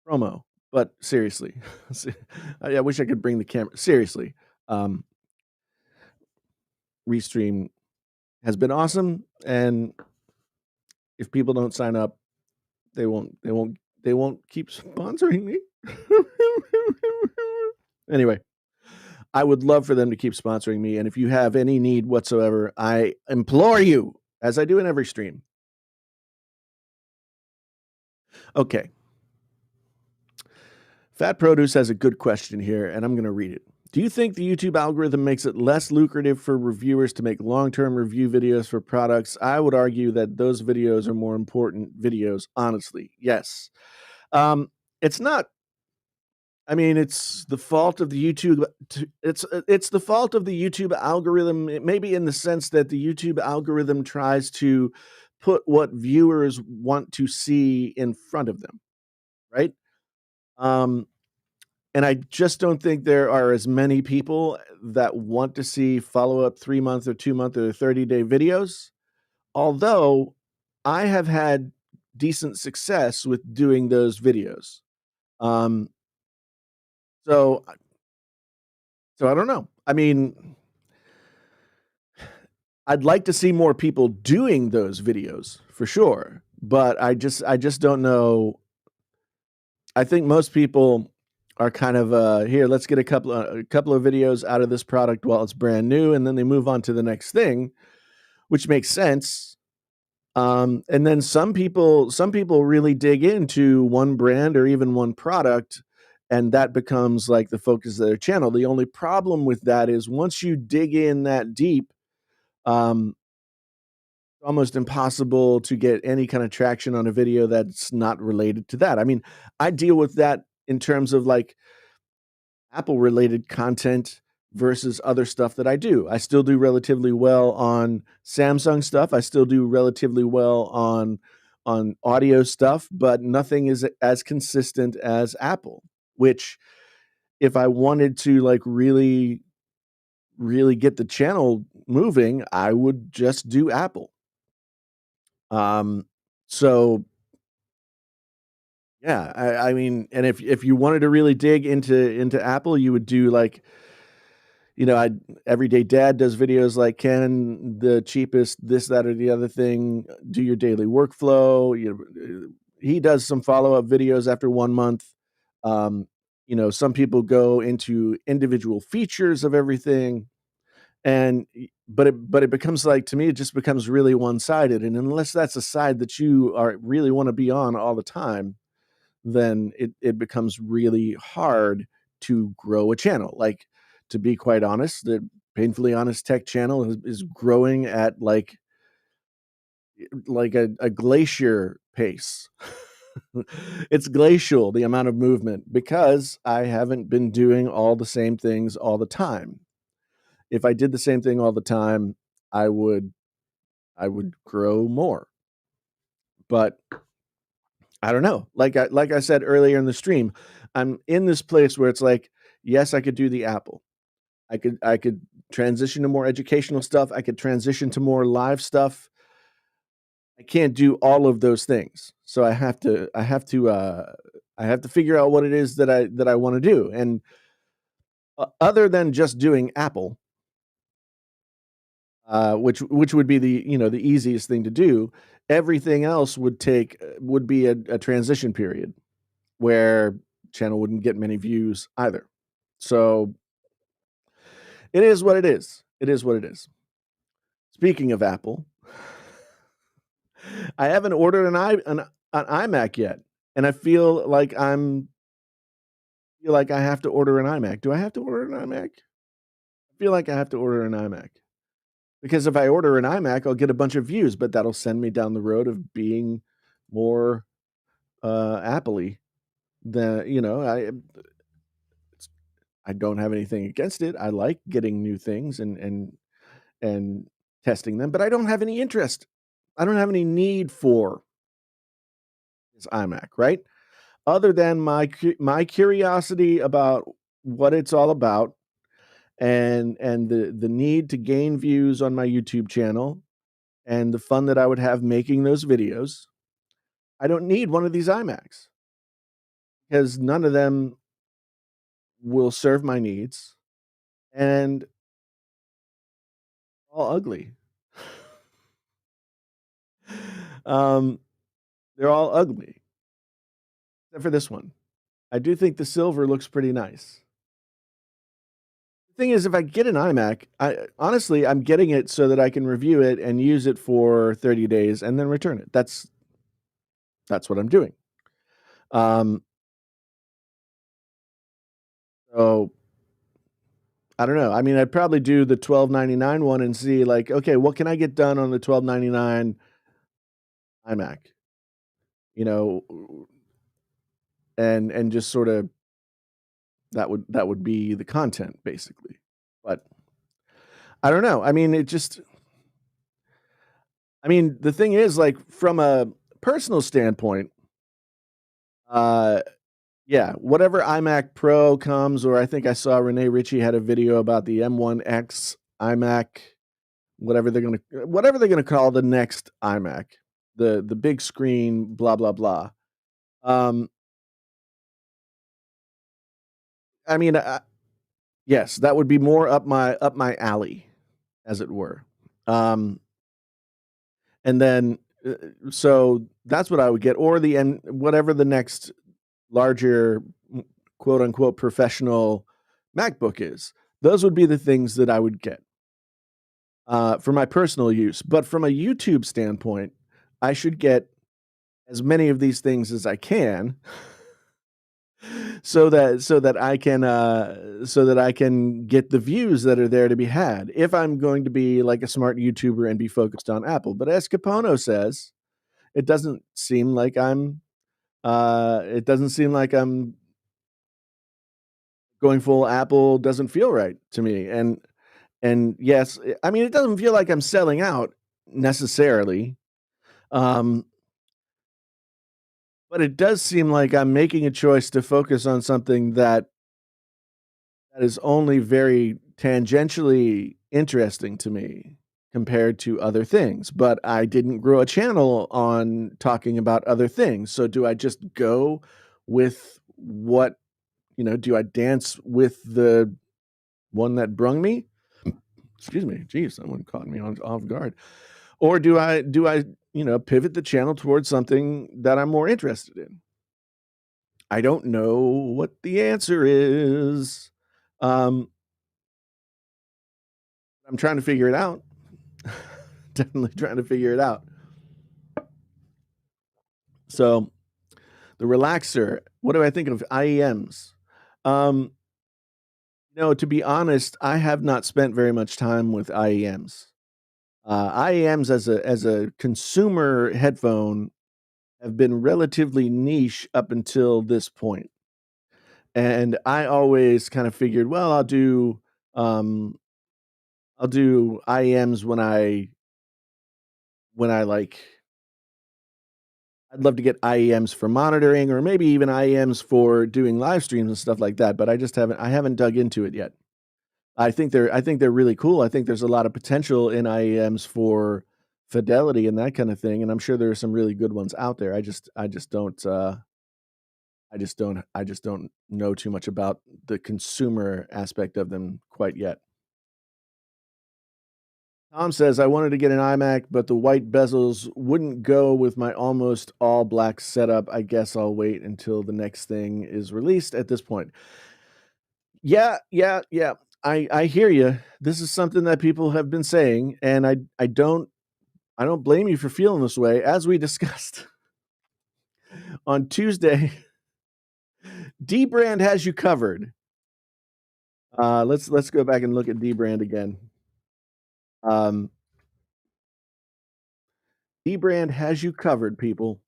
promo. But seriously, I wish I could bring the camera. Seriously, um, Restream has been awesome, and if people don't sign up, they won't keep sponsoring me. Anyway, I would love for them to keep sponsoring me, and if you have any need whatsoever, I implore you, as I do in every stream. Okay. Fat Produce has a good question here, and I'm gonna read it. Do you think the YouTube algorithm makes it less lucrative for reviewers to make long-term review videos for products? I would argue that those videos are more important videos, honestly. Yes. It's not. I mean, it's the fault of the YouTube it's the fault of the YouTube algorithm, maybe in the sense that the YouTube algorithm tries to put what viewers want to see in front of them, right? Um, and I just don't think there are as many people that want to see follow-up 3-month or 2-month or 30-day videos, although I have had decent success with doing those videos. Um, so so I don't know. I mean, I'd like to see more people doing those videos for sure, but I just don't know. I think most people are kind of, "Here, let's get a couple of videos out of this product while it's brand new," and then they move on to the next thing, which makes sense. And then some people really dig into one brand or even one product, and that becomes, like, the focus of their channel. The only problem with that is once you dig in that deep, um almost impossible to get any kind of traction on a video that's not related to that. I mean, I deal with that in terms of like Apple related content versus other stuff that I do. I still do relatively well on Samsung stuff. I still do relatively well on audio stuff, but nothing is as consistent as Apple, which if I wanted to like really get the channel moving, I would just do Apple. Um, so yeah, I mean, and if you wanted to really dig into Apple, you would do like, I Everyday Dad does videos like can the cheapest this, that, or the other thing do your daily workflow. He does some follow-up videos after 1 month. Um, some people go into individual features of everything. But it becomes like to me, it just becomes really one-sided. And unless that's a side that you are really want to be on all the time, then it becomes really hard to grow a channel. Like, to be quite honest, the Painfully Honest Tech channel is growing at like a glacier pace. It's glacial, the amount of movement, because I haven't been doing all the same things all the time. If I did the same thing all the time, I would I would grow more. But I don't know. Like I said earlier in the stream, I'm in this place where it's like, yes, I could do the Apple. I could transition to more educational stuff. I could transition to more live stuff. I can't do all of those things. So I have to figure out what it is that I want to do. And other than just doing Apple, which would be the the easiest thing to do. Everything else would be a transition period where channel wouldn't get many views either. So it is what it is. It is what it is. Speaking of Apple, I haven't ordered an iMac yet, and I feel like I have to order an iMac. Do I have to order an iMac? I feel like I have to order an iMac because if I order an iMac, I'll get a bunch of views, but that'll send me down the road of being more Apple-y than I don't have anything against it. I like getting new things and testing them, but I don't have any interest. I don't have any need for this iMac, right? Other than my curiosity about what it's all about and the need to gain views on my YouTube channel and the fun that I would have making those videos. I don't need one of these iMacs because none of them will serve my needs and all ugly. Um, they're all ugly, except for this one. I do think the silver looks pretty nice. The thing is, if I get an iMac, honestly, I'm getting it so that I can review it and use it for 30 days and then return it. That's what I'm doing. Um, so I don't know. I mean, I'd probably do the $12.99 one and see like, okay, what can I get done on the $12.99 iMac? You know, and just sort of that would be the content basically. But I don't know. I mean, the thing is like from a personal standpoint, uh yeah, whatever iMac Pro comes, or I think I saw Rene Ritchie had a video about the M1X iMac, whatever they're gonna call the next iMac, the big screen, blah blah blah. Um, I mean, yes, that would be more up my alley, as it were. Um, and then so that's what I would get, or whatever the next larger quote unquote professional MacBook is. Those would be the things that I would get for my personal use. But from a YouTube standpoint, I should get as many of these things as I can so that I can get the views that are there to be had if I'm going to be like a smart YouTuber and be focused on Apple. But as Capono says, it doesn't seem like I'm going full Apple. Doesn't feel right to me. And yes, I mean, it doesn't feel like I'm selling out necessarily. Um, but it does seem like I'm making a choice to focus on something that is only very tangentially interesting to me compared to other things. But I didn't grow a channel on talking about other things. So do I just go with do I dance with the one that brung me? Excuse me. Geez, someone caught me off guard. Or do I pivot the channel towards something that I'm more interested in? I don't know what the answer is. Um, I'm trying to figure it out. Definitely trying to figure it out. So the relaxer, what do I think of IEMs? Um, to be honest, I have not spent very much time with IEMs. IEMs as a consumer headphone have been relatively niche up until this point. And I always kind of figured, well, um, I'll do IEMs when I like I'd love to get IEMs for monitoring or maybe even IEMs for doing live streams and stuff like that, but I haven't dug into it yet. I think they're really cool. I think there's a lot of potential in IEMs for fidelity and that kind of thing, and I'm sure there are some really good ones out there. I just don't know too much about the consumer aspect of them quite yet. Tom says, I wanted to get an iMac, but the white bezels wouldn't go with my almost all black setup. I guess I'll wait until the next thing is released at this point. Yeah, yeah, yeah. I hear you. This is something that people have been saying, and I don't blame you for feeling this way. As we discussed on Tuesday, Dbrand has you covered. Let's go back and look at Dbrand again. Um, Dbrand has you covered, people.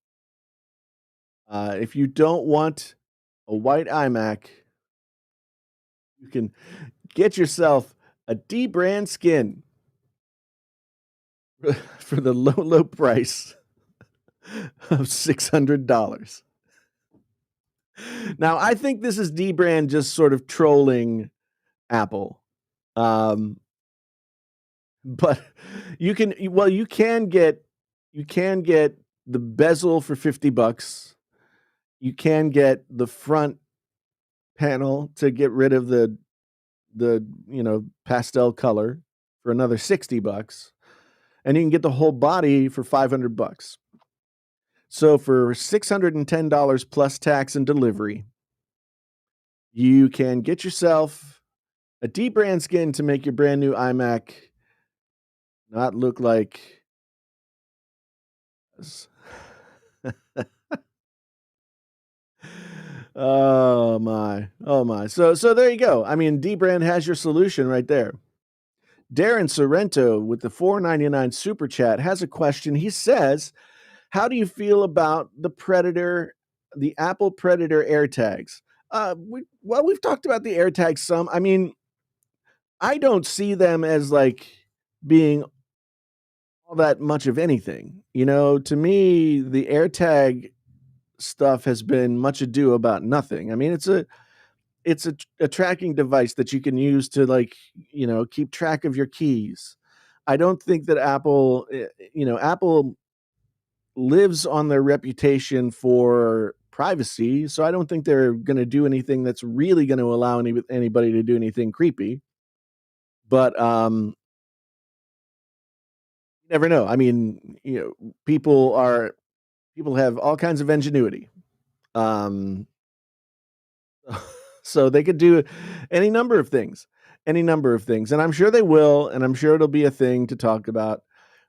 If you don't want a white iMac, you can get yourself a Dbrand skin for the low, low price of $600. Now, I think this is Dbrand just sort of trolling Apple. But you can get the bezel for $50. You can get the front panel to get rid of the pastel color for another $60, and you can get the whole body for $500. So for $610 plus tax and delivery, you can get yourself a Dbrand skin to make your brand new iMac not look like oh my. Oh my. So there you go. I mean, Dbrand has your solution right there. Darren Sorrento with the $4.99 super chat has a question. He says, how do you feel about the Apple Predator AirTags? We've talked about the AirTags some. I mean, I don't see them as like being all that much of anything. To me, the AirTag stuff has been much ado about nothing. I mean, it's a tracking device that you can use to keep track of your keys. I don't think that Apple lives on their reputation for privacy, so I don't think they're going to do anything that's really going to allow anybody to do anything creepy. But you never know. I mean, people have all kinds of ingenuity. Um, so they could do any number of things, and I'm sure they will, and I'm sure it'll be a thing to talk about.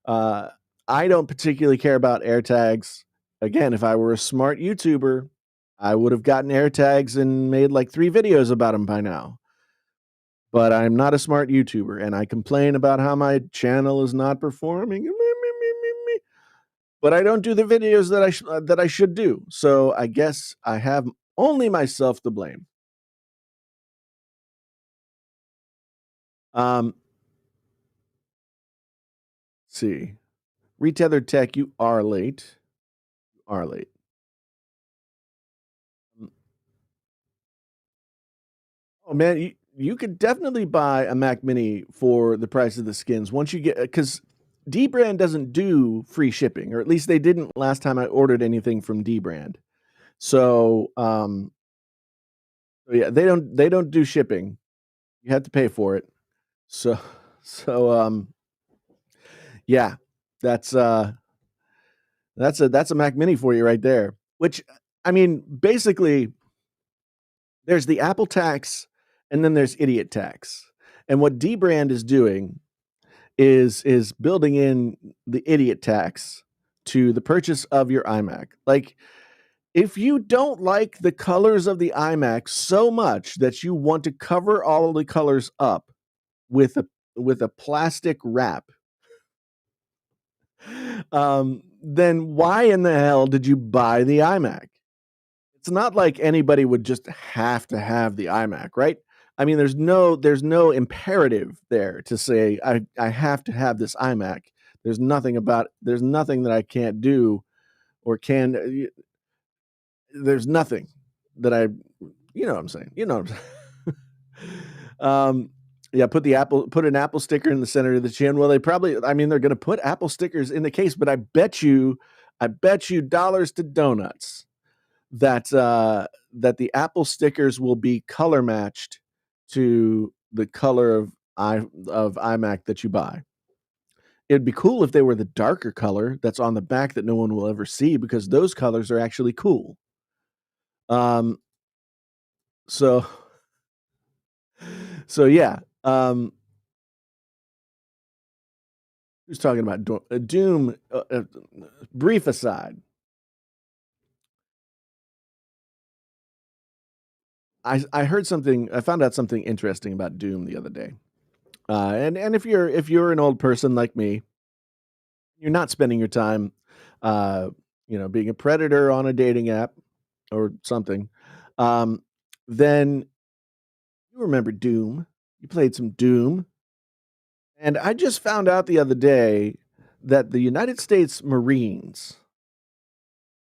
I don't particularly care about AirTags. Again, if I were a smart YouTuber, I would have gotten AirTags and made like 3 videos about them by now. But I'm not a smart YouTuber, and I complain about how my channel is not performing. But I don't do the videos that I should do. So I guess I have only myself to blame. Let's see. Retethered Tech, you are late. You are late. Oh man, you could definitely buy a Mac Mini for the price of the skins once you get, because Dbrand doesn't do free shipping, or at least they didn't last time I ordered anything from Dbrand. So yeah, they don't do shipping. You have to pay for it. So so yeah, that's that's a Mac Mini for you right there. Which, I mean, basically, there's the Apple tax, and then there's idiot tax. And what Dbrand is doing is building in the idiot tax to the purchase of your iMac. Like, if you don't like the colors of the iMac so much that you want to cover all of the colors up with a plastic wrap, then why in the hell did you buy the iMac? It's not like anybody would just have to have the iMac, right? I mean, there's no imperative there to say I have to have this iMac. There's nothing that I can't do or can. There's nothing that I, you know what I'm saying. You know what I'm saying. Yeah, put an Apple sticker in the center of the chin. Well, I mean, they're going to put Apple stickers in the case, but I bet you dollars to donuts that that the Apple stickers will be color matched to the color of iMac that you buy. It'd be cool if they were the darker color that's on the back that no one will ever see because those colors are actually cool. Um, so so yeah, who's talking about Doom? Brief aside, I heard something. I found out something interesting about Doom the other day. And if you're an old person like me, you're not spending your time, uh, being a predator on a dating app or something, um, then you remember Doom. You played some Doom, and I just found out the other day that the United States Marines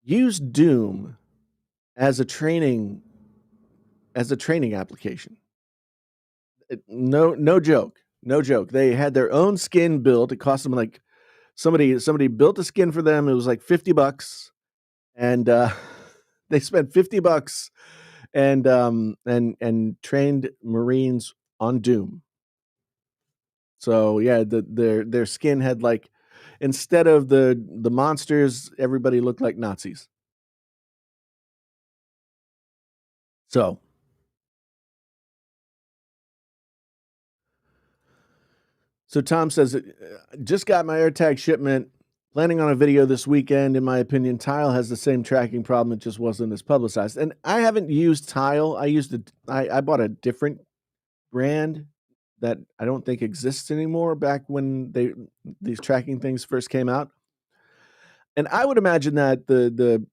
use Doom as a training application. No joke, no joke. They had their own skin built. It cost them like somebody built a skin for them. It was like $50, and they spent $50 and trained Marines on Doom. So yeah, their skin had like instead of the monsters, everybody looked like Nazis. So so Tom says, just got my AirTag shipment. Planning on a video this weekend. In my opinion, Tile has the same tracking problem. It just wasn't as publicized. And I haven't used Tile. I bought a different brand that I don't think exists anymore back when these tracking things first came out. And I would imagine that the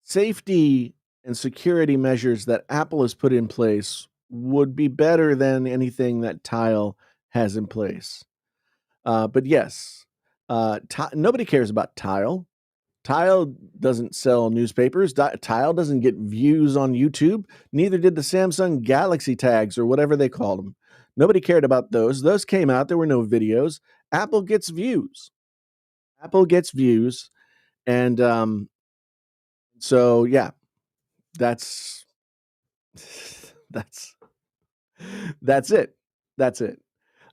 safety and security measures that Apple has put in place would be better than anything that Tile has in place. But yes, nobody cares about Tile. Tile doesn't sell newspapers. Tile doesn't get views on YouTube. Neither did the Samsung Galaxy tags or whatever they called them. Nobody cared about those. Those came out. There were no videos. Apple gets views. Apple gets views, and so yeah, that's that's that's it. That's it.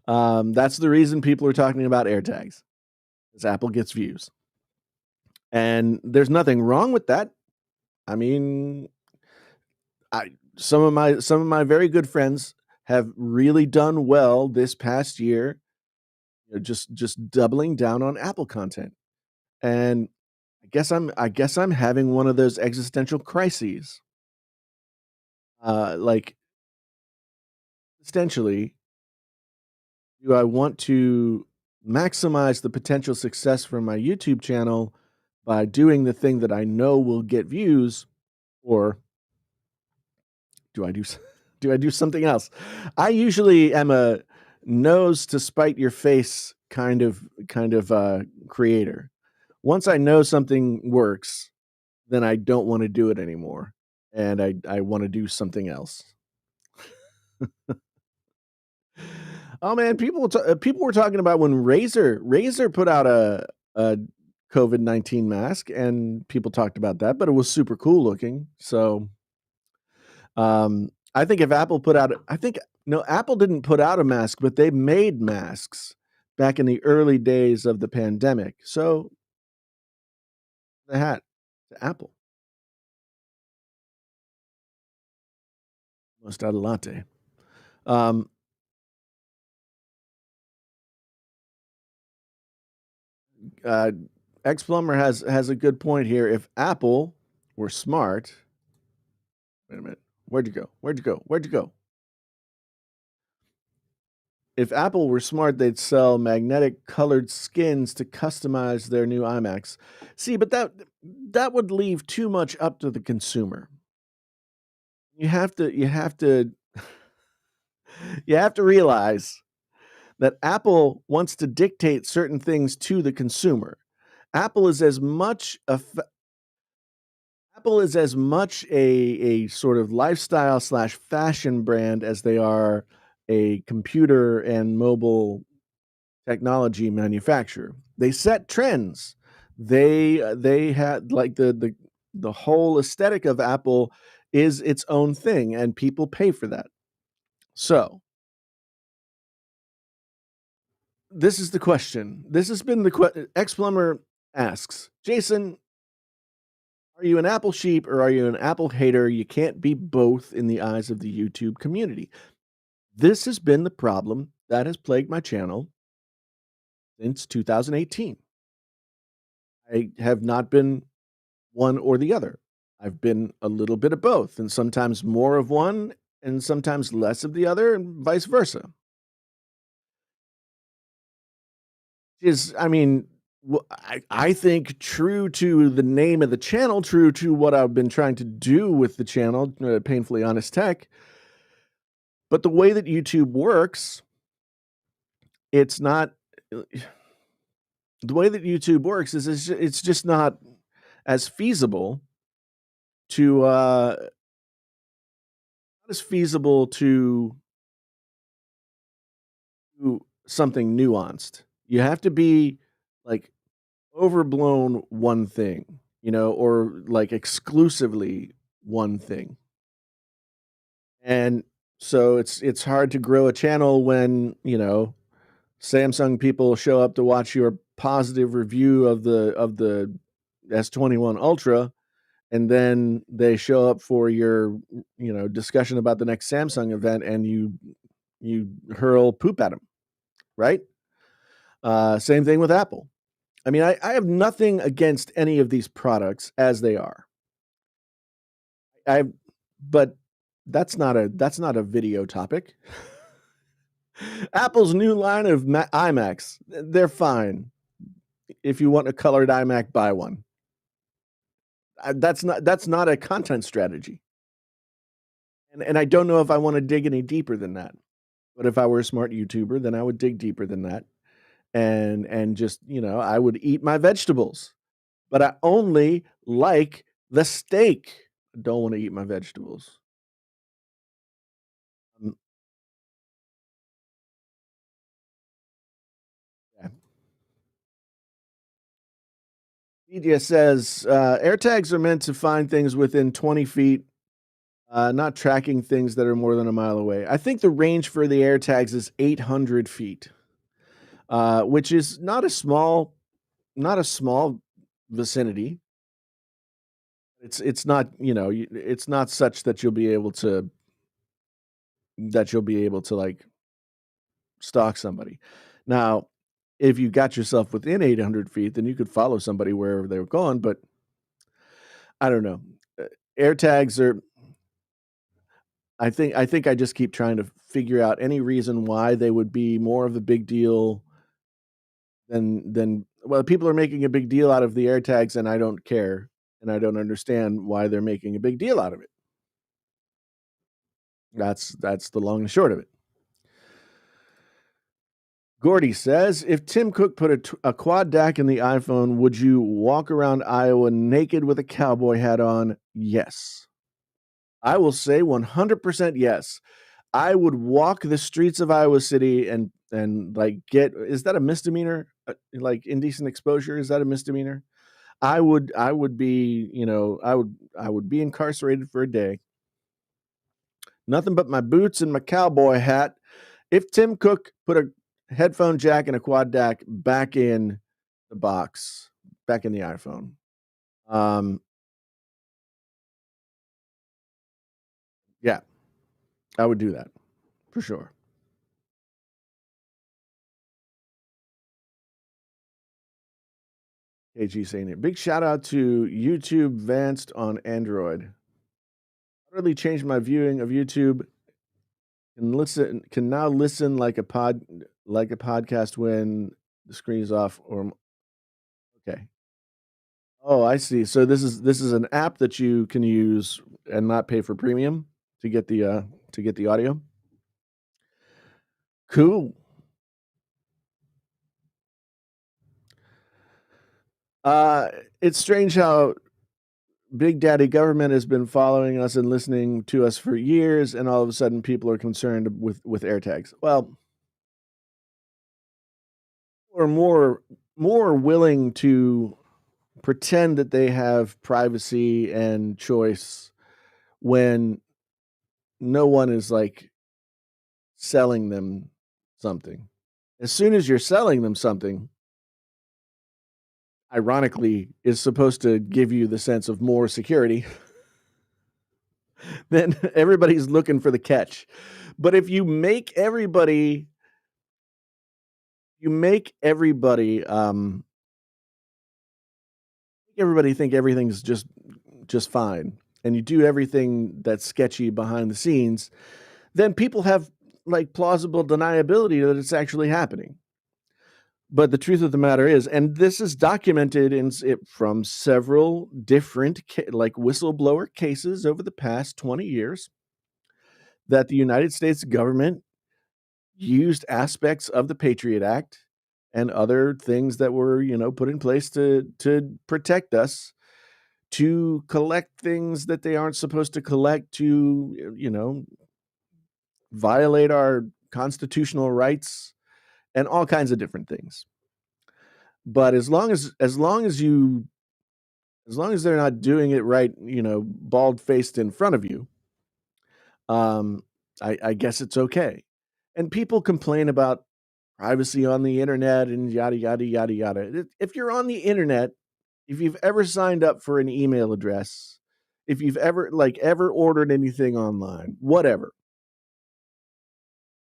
That's the reason people are talking about AirTags. Is Apple gets views, and there's nothing wrong with that. I mean, I some of my very good friends have really done well this past year, just doubling down on Apple content. And I guess I'm having one of those existential crises. Like essentially, do I want to maximize the potential success from my YouTube channel by doing the thing that I know will get views, or do I do do I do something else? I usually am a nose to spite your face kind of creator. Once I know something works, then I don't want to do it anymore, and I want to do something else. Oh man, people were talking about when Razer put out a COVID-19 mask, and people talked about that, but it was super cool looking. So I think if Apple put out, I think no, Apple didn't put out a mask, but they made masks back in the early days of the pandemic. So the hat to Apple, most out of latte. Um, uh, X Plumber has a good point here. If Apple were smart, wait a minute, where'd you go? Where'd you go? Where'd you go? If Apple were smart, they'd sell magnetic colored skins to customize their new iMacs. See, but that would leave too much up to the consumer. You have to you have to realize that Apple wants to dictate certain things to the consumer. Apple is as much a Apple is as much a sort of lifestyle slash fashion brand as they are a computer and mobile technology manufacturer. They set trends. They had like the whole aesthetic of Apple is its own thing, and people pay for that. So this is the question. This has been the X Plumber asks, Jason, are you an Apple sheep or are you an Apple hater? You can't be both in the eyes of the YouTube community. This has been the problem that has plagued my channel since 2018. I have not been one or the other. I've been a little bit of both, and sometimes more of one and sometimes less of the other, and vice versa. Is I mean, I think true to the name of the channel, true to what I've been trying to do with the channel, Painfully Honest Tech. But the way that YouTube works, it's not the way that YouTube works is it's just not as feasible to not as feasible to do something nuanced. You have to be like overblown one thing, or like exclusively one thing. And so it's hard to grow a channel when, Samsung people show up to watch your positive review of the S21 Ultra, and then they show up for your, discussion about the next Samsung event, and you hurl poop at them, right? Same thing with Apple. I mean, I have nothing against any of these products as they are. I but that's not a video topic. Apple's new line of iMacs, they're fine. If you want a colored iMac, buy one. That's not a content strategy. And I don't know if I wanna dig any deeper than that. But if I were a smart YouTuber, then I would dig deeper than that, and just, I would eat my vegetables, but I only like the steak. I don't wanna eat my vegetables. Mm, yeah. Media says, AirTags are meant to find things within 20 feet, not tracking things that are more than a mile away. I think the range for the AirTags is 800 feet, which is not a small vicinity. It's not, it's not such that you'll be able to, like, stalk somebody. Now, if you got yourself within 800 feet, then you could follow somebody wherever they were going, but I don't know. Uh, AirTags are I think I just keep trying to figure out any reason why they would be more of a big deal than well, people are making a big deal out of the AirTags, and I don't care, and I don't understand why they're making a big deal out of it. That's the long and short of it. Gordy says, if Tim Cook put a quad DAC in the iPhone, would you walk around Iowa naked with a cowboy hat on? Yes. I will say 100% yes. I would walk the streets of Iowa City and like is that a misdemeanor? Like indecent exposure, is that a misdemeanor? I would be, I would be incarcerated for a day. Nothing but my boots and my cowboy hat. If Tim Cook put a headphone jack and a quad DAC back in the box, back in the iPhone, um, yeah, I would do that for sure. KG saying it. Big shout out to YouTube Vanced on Android. Really changed my viewing of YouTube. Can now listen like a podcast when the screen is off or okay. Oh, I see. So this is an app that you can use and not pay for premium to get the audio? Cool. Uh, it's strange how Big Daddy Government has been following us and listening to us for years, and all of a sudden people are concerned with AirTags. Well, or more willing to pretend that they have privacy and choice when no one is, like, selling them something. as soon as you're selling them something, ironically, is supposed to give you the sense of more security, then everybody's looking for the catch. But if you make everybody think everything's just fine, and you do everything that's sketchy behind the scenes, then people have, like, plausible deniability that it's actually happening. But the truth of the matter is, and this is documented from several different like whistleblower cases over the past 20 years, that the United States government used aspects of the Patriot Act and other things that were, put in place to protect us, to collect things that they aren't supposed to collect, to, violate our constitutional rights and all kinds of different things. But as long as they're not doing it right, bald faced in front of you, um, I guess it's okay. And people complain about privacy on the internet and yada yada yada yada. If you're on the internet, if you've ever signed up for an email address, if you've ever ordered anything online, whatever,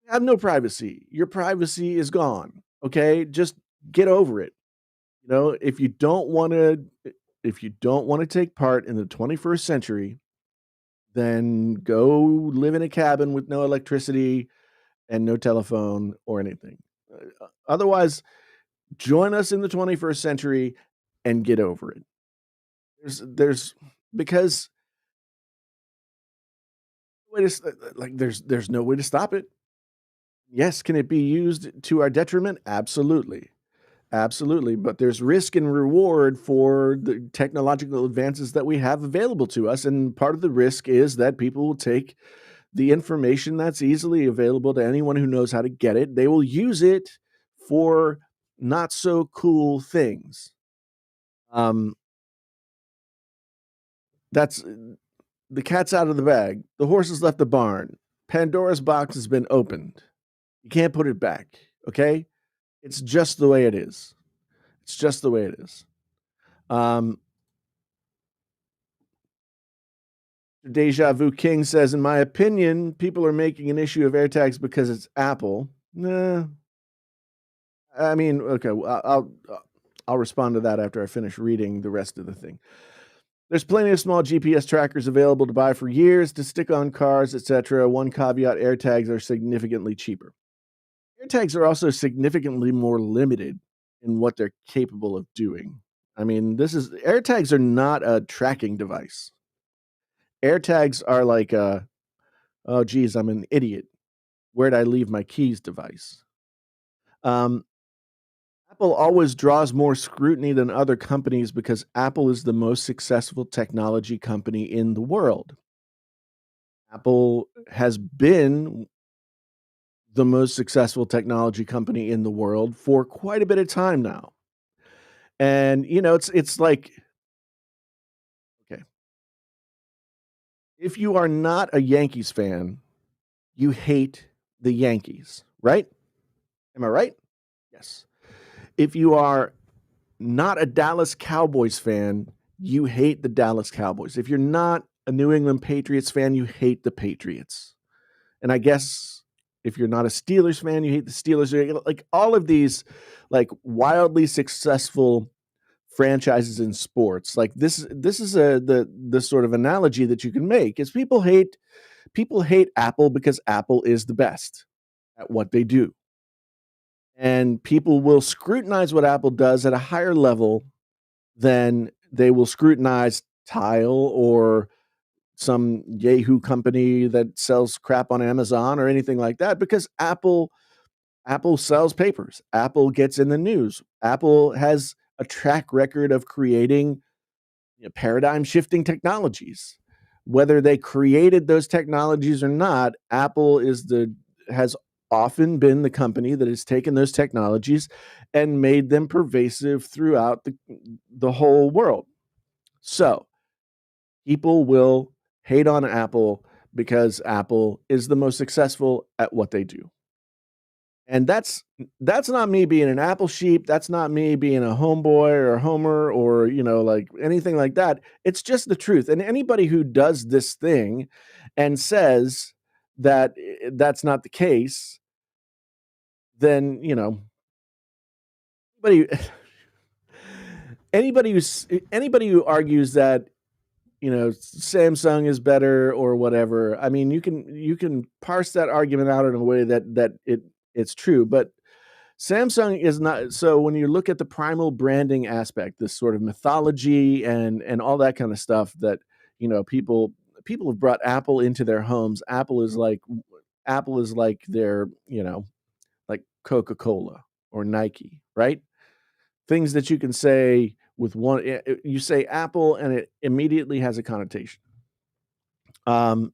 you have no privacy. Your privacy is gone. Okay, just get over it. If you don't want to take part in the 21st century, then go live in a cabin with no electricity and no telephone or anything. Otherwise, join us in the 21st century and get over it. There's because there's no way to stop it. Yes, can it be used to our detriment? Absolutely. Absolutely, but there's risk and reward for the technological advances that we have available to us, and part of the risk is that people will take the information that's easily available to anyone who knows how to get it. They will use it for not so cool things. Um, that's the cat's out of the bag. The horse has left the barn. Pandora's box has been opened. You can't put it back. Okay, it's just the way it is. It's just the way it is. Um, Deja Vu King says, in my opinion, people are making an issue of AirTags because it's Apple. Nah, I mean, okay, I'll respond to that after I finish reading the rest of the thing. There's plenty of small GPS trackers available to buy for years to stick on cars, etc. One caveat: AirTags are significantly cheaper. AirTags are also significantly more limited in what they're capable of doing. I mean, AirTags are not a tracking device. AirTags are like oh geez, I'm an idiot. Where'd I leave my keys device? Um, Apple always draws more scrutiny than other companies because Apple is the most successful technology company in the world. Apple has been the most successful technology company in the world for quite a bit of time now. And it's like, okay, if you are not a Yankees fan, you hate the Yankees, right? Am I right? Yes. If you are not a Dallas Cowboys fan, you hate the Dallas Cowboys. If you're not a New England Patriots fan, you hate the Patriots. And I guess if you're not a Steelers fan, you hate the Steelers. Like all of these, like wildly successful franchises in sports. Like this is the sort of analogy that you can make is people hate Apple because Apple is the best at what they do. And people will scrutinize what Apple does at a higher level than they will scrutinize Tile or some Yahoo company that sells crap on Amazon or anything like that, because Apple sells papers. Apple gets in the news. Apple has a track record of creating paradigm shifting technologies. Whether they created those technologies or not, Apple has often been the company that has taken those technologies and made them pervasive throughout the whole world. So people will hate on Apple because Apple is the most successful at what they do. And that's not me being an Apple sheep, that's not me being a homeboy or a homer or, like, anything like that. It's just the truth, and anybody who does this thing and says that that's not the case, then, anybody anybody who argues that, Samsung is better or whatever, I mean, you can parse that argument out in a way that it's true, but Samsung is not. So when you look at the primal branding aspect, this sort of mythology and all that kind of stuff that, people have brought Apple into their homes. Apple is like their, like Coca-Cola or Nike, right? Things that you can say with one you say Apple and it immediately has a connotation. Um,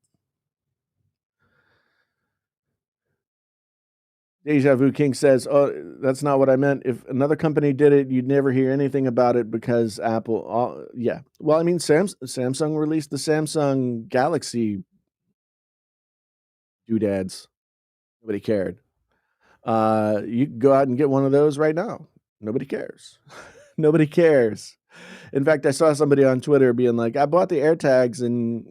Deja Vu King says, "Oh, that's not what I meant. If another company did it, you'd never hear anything about it because Apple." Yeah. Well, I mean, Samsung released the Samsung Galaxy doodads. Nobody cared. You can go out and get one of those right now. Nobody cares. Nobody cares. In fact, I saw somebody on Twitter being like, "I bought the AirTags and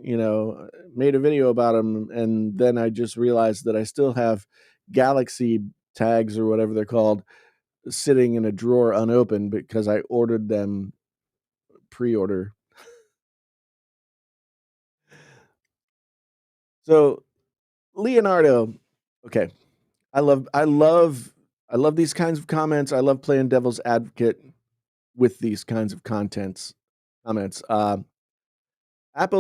made a video about them, and then I just realized that I still have Galaxy tags or whatever they're called sitting in a drawer unopened because I ordered them pre-order." So Leonardo, okay, I love these kinds of comments. I love playing devil's advocate with these kinds of comments. Apple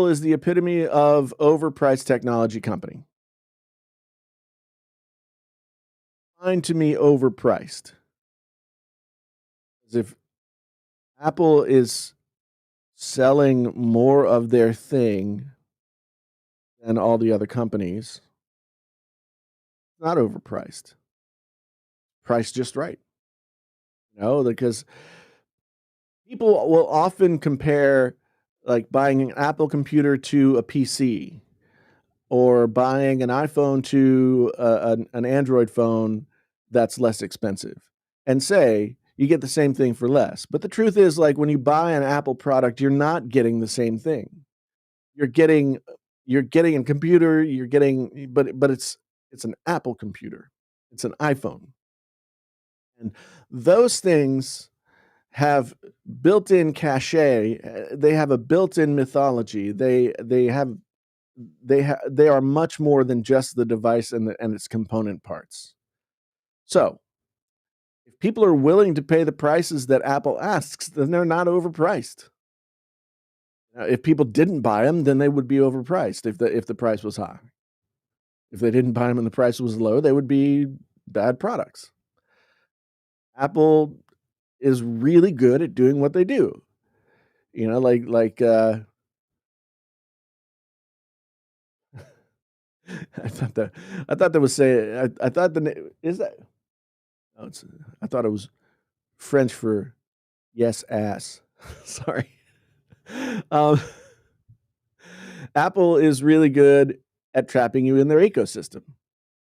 is the epitome of overpriced technology company. Fine to me, overpriced. As if Apple is selling more of their thing than all the other companies, not overpriced. Priced just right. Because people will often compare like buying an Apple computer to a PC or buying an iPhone to an Android phone that's less expensive and say you get the same thing for less. But the truth is, like, when you buy an Apple product, you're not getting the same thing. You're getting you're getting a computer, but it's an Apple computer. It's an iPhone. And those things have built-in cachet. They have a built-in mythology. They are much more than just the device and its component parts. So, if people are willing to pay the prices that Apple asks, then they're not overpriced. If people didn't buy them, then they would be overpriced if the price was high. If they didn't buy them and the price was low, they would be bad products. Apple is really good at doing what they do. Like I thought that was saying I thought is that no, I thought it was French for yes ass. Sorry. Um, Apple is really good at trapping you in their ecosystem.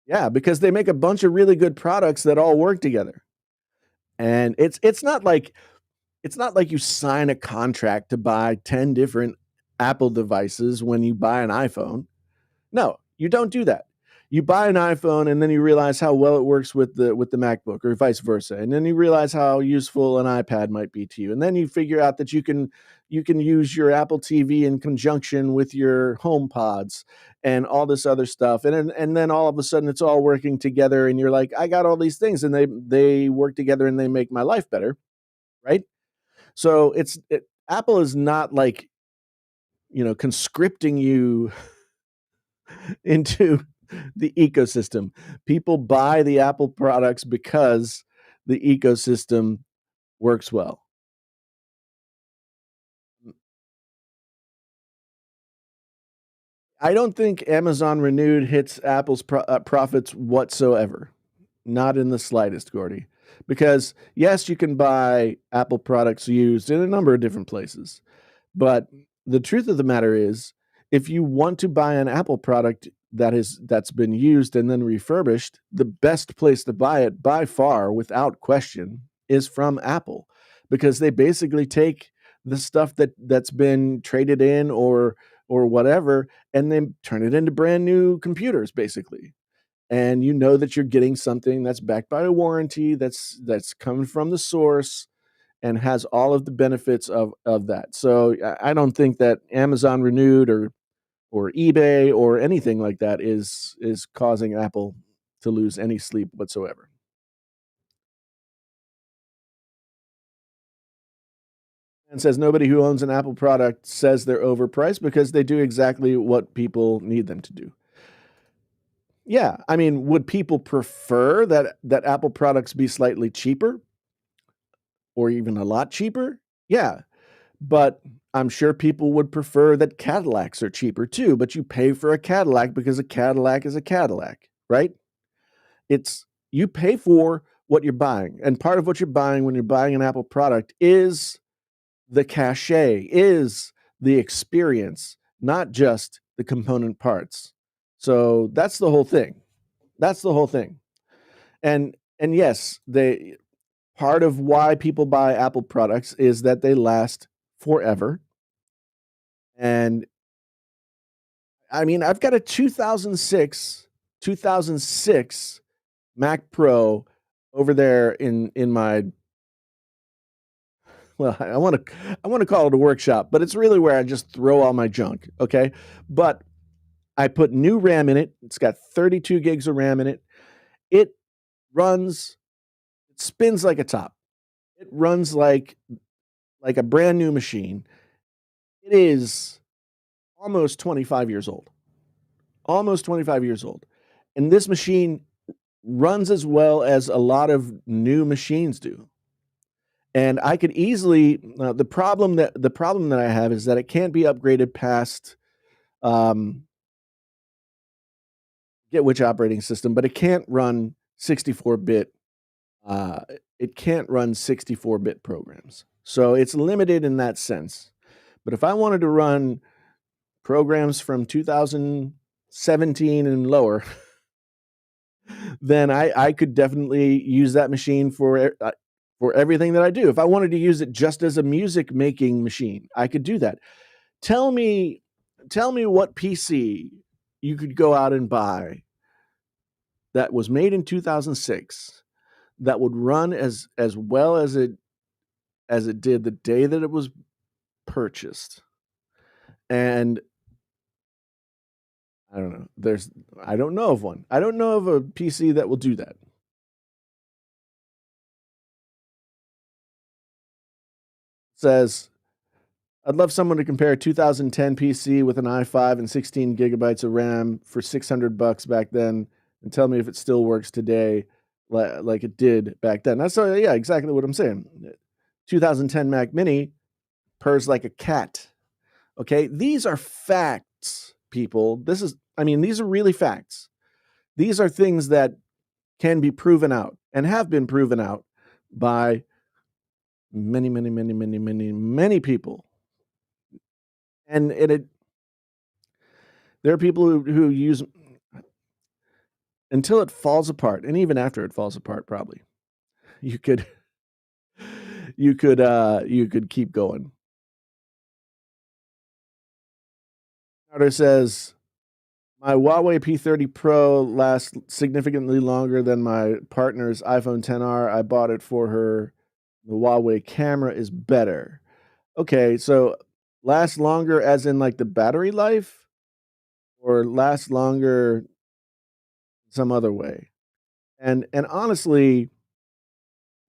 Yeah, because they make a bunch of really good products that all work together. And it's not like you sign a contract to buy 10 different Apple devices when you buy an iPhone. No, you don't do that. You buy an iPhone and then you realize how well it works with the MacBook or vice versa. And then you realize how useful an iPad might be to you. And then you figure out that you can use your Apple TV in conjunction with your Home Pods and all this other stuff. And then all of a sudden it's all working together and you're like, I got all these things and they work together and they make my life better, right? So Apple is not like, conscripting you into the ecosystem. People buy the Apple products because the ecosystem works well. I don't think Amazon Renewed hits Apple's profits whatsoever. Not in the slightest, Gordy. Because yes, you can buy Apple products used in a number of different places. But the truth of the matter is, if you want to buy an Apple product, that's been used and then refurbished, the best place to buy it by far, without question, is from Apple, because they basically take the stuff that's been traded in or whatever, and then turn it into brand new computers, basically. And you know that you're getting something that's backed by a warranty, that's coming from the source, and has all of the benefits of that. So I don't think that Amazon Renewed or eBay or anything like that is causing Apple to lose any sleep whatsoever. And says nobody who owns an Apple product says they're overpriced because they do exactly what people need them to do. Yeah, I mean, would people prefer that Apple products be slightly cheaper or even a lot cheaper? Yeah, but I'm sure people would prefer that Cadillacs are cheaper too, but you pay for a Cadillac because a Cadillac is a Cadillac, right? It's you pay for what you're buying, and part of what you're buying when you're buying an Apple product is the cachet, is the experience, not just the component parts. So that's the whole thing. That's the whole thing. And yes, they part of why people buy Apple products is that they last forever. And I mean, I've got a 2006 Mac Pro over there in my well, I want to call it a workshop, but it's really where I just throw all my junk, okay? But I put new RAM in it. It's got 32 gigs of RAM in it. It runs, it spins like a top. It runs like a brand new machine. It is almost 25 years old. Almost 25 years old. And this machine runs as well as a lot of new machines do. And I could easily the problem that I have is that it can't be upgraded past um, get which operating system, but it can't run 64-bit. Uh, it can't run 64-bit programs, so it's limited in that sense. But if I wanted to run programs from 2017 and lower, then I could definitely use that machine for everything that I do. If I wanted to use it just as a music making machine, I could do that. Tell me tell me what PC you could go out and buy that was made in 2006 that would run as well as it did the day that it was purchased. And I don't know. I don't know of one. I don't know of a PC that will do that. Says I'd love someone to compare a 2010 PC with an i5 and 16 gigabytes of RAM for $600 back then, and tell me if it still works today, like it did back then. That's yeah, exactly what I'm saying. 2010 Mac Mini purrs like a cat. Okay, these are facts, people. These are really facts. These are things that can be proven out and have been proven out by many, many, many, many, many, many people. And there are people who use until it falls apart, and even after it falls apart, probably you could you could keep going. Carter says my Huawei P30 Pro lasts significantly longer than my partner's iPhone 10R. I bought it for her. The Huawei camera is better. Okay, so lasts longer as in like the battery life, or lasts longer some other way. And honestly,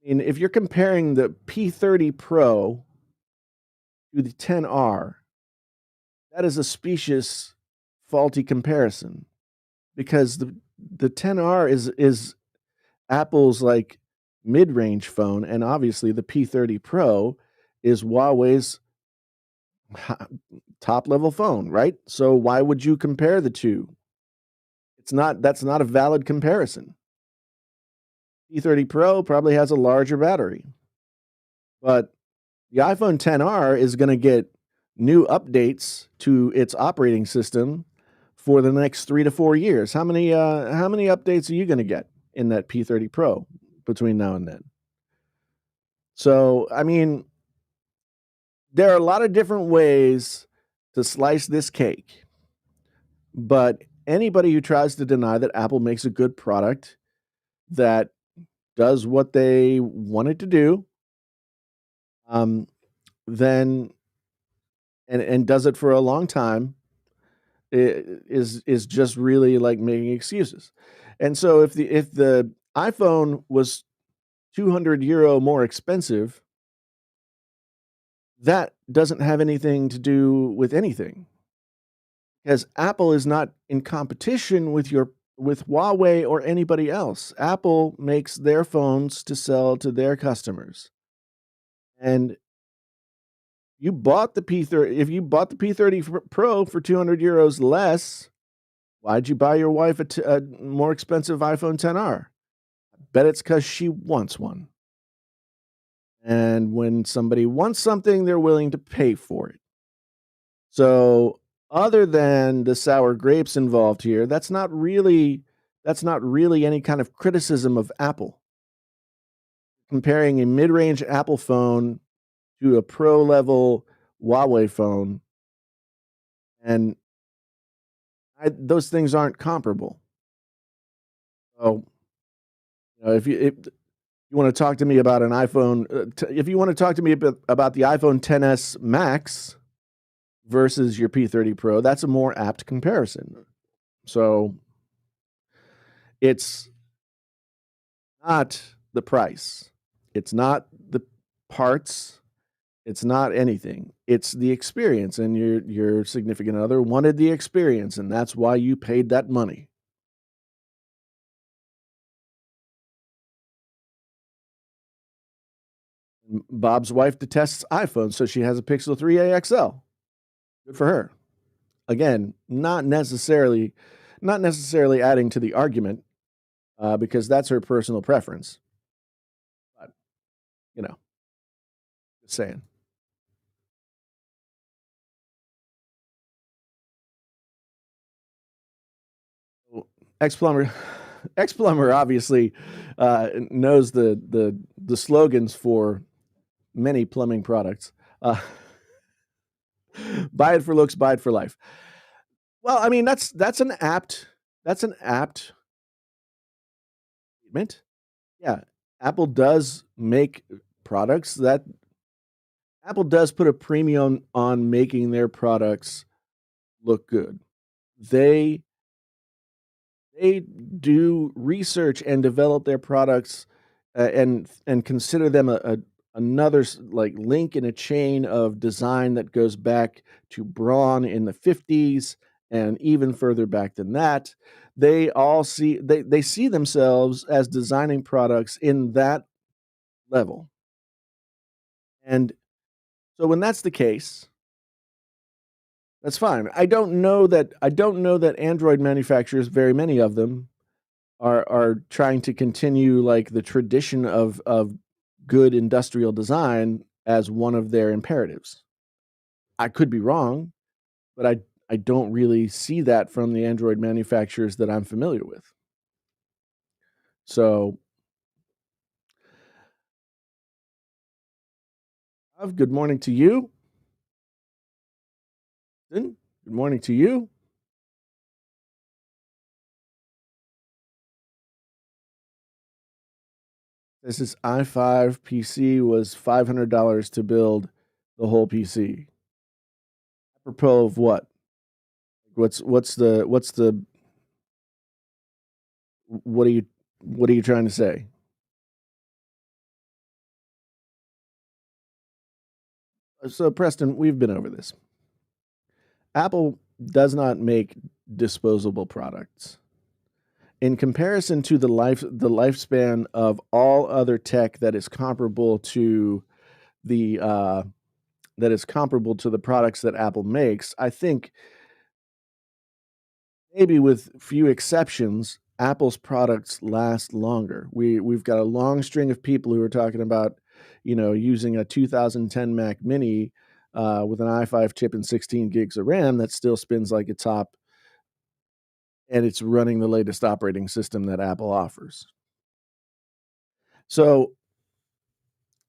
I mean, if you're comparing the P30 Pro to the 10R, that is a specious, faulty comparison, because the 10R is Apple's like mid-range phone, and obviously the P30 Pro is Huawei's top level phone, right? So why would you compare the two? That's not a valid comparison. P30 Pro probably has a larger battery, but the iPhone 10R is going to get new updates to its operating system for the next 3 to 4 years. How many updates are you gonna get in that P30 Pro between now and then? So, I mean, there are a lot of different ways to slice this cake, but anybody who tries to deny that Apple makes a good product that does what they want it to do, um, then and does it for a long time, is just really, like, making excuses. And so if the iPhone was 200 € more expensive, that doesn't have anything to do with anything, because Apple is not in competition with Huawei or anybody else. Apple makes their phones to sell to their customers, and you bought the P30 if you bought the P30 Pro for 200 € less, why'd you buy your wife a more expensive iPhone XR? Bet it's 'cause she wants one. And when somebody wants something, they're willing to pay for it. So, other than the sour grapes involved here, that's not really any kind of criticism of Apple. Comparing a mid-range Apple phone to a pro level Huawei phone, and those things aren't comparable. So, if you wanna talk to me about an iPhone, if you wanna talk to me about the iPhone XS Max versus your P30 Pro, that's a more apt comparison. So, it's not the price. It's not the parts. It's not anything. It's the experience, and your significant other wanted the experience, and that's why you paid that money. Bob's wife detests iPhones, so she has a Pixel 3a XL. Good for her. Again, not necessarily adding to the argument, because that's her personal preference. But, you know, just saying. Well, Ex-plumber ex-plumber obviously, knows the slogans for many plumbing products. Buy it for looks, buy it for life. Well, I mean, that's an apt statement. Yeah, Apple does make products that Apple does put a premium on making their products look good. They they do research and develop their products, and consider them a another like link in a chain of design that goes back to Braun in the '50s and even further back than that. They see themselves as designing products in that level. And so when that's the case, that's fine. I don't know that Android manufacturers, very many of them, are trying to continue, like, the tradition of good industrial design as one of their imperatives. I could be wrong, but I don't really see that from the Android manufacturers that I'm familiar with. So, good morning to you. Good morning to you. This is i5 PC was $500 to build the whole PC. Apropos of what? What's the what are you what are you trying to say? So, Preston, we've been over this. Apple does not make disposable products. In comparison to the lifespan of all other tech the uh, that is comparable to the products that Apple makes, I think maybe with few exceptions, Apple's products last longer. We've got a long string of people who are talking about, using a 2010 Mac Mini, with an i5 chip and 16 gigs of RAM that still spins like a top and it's running the latest operating system that Apple offers. So,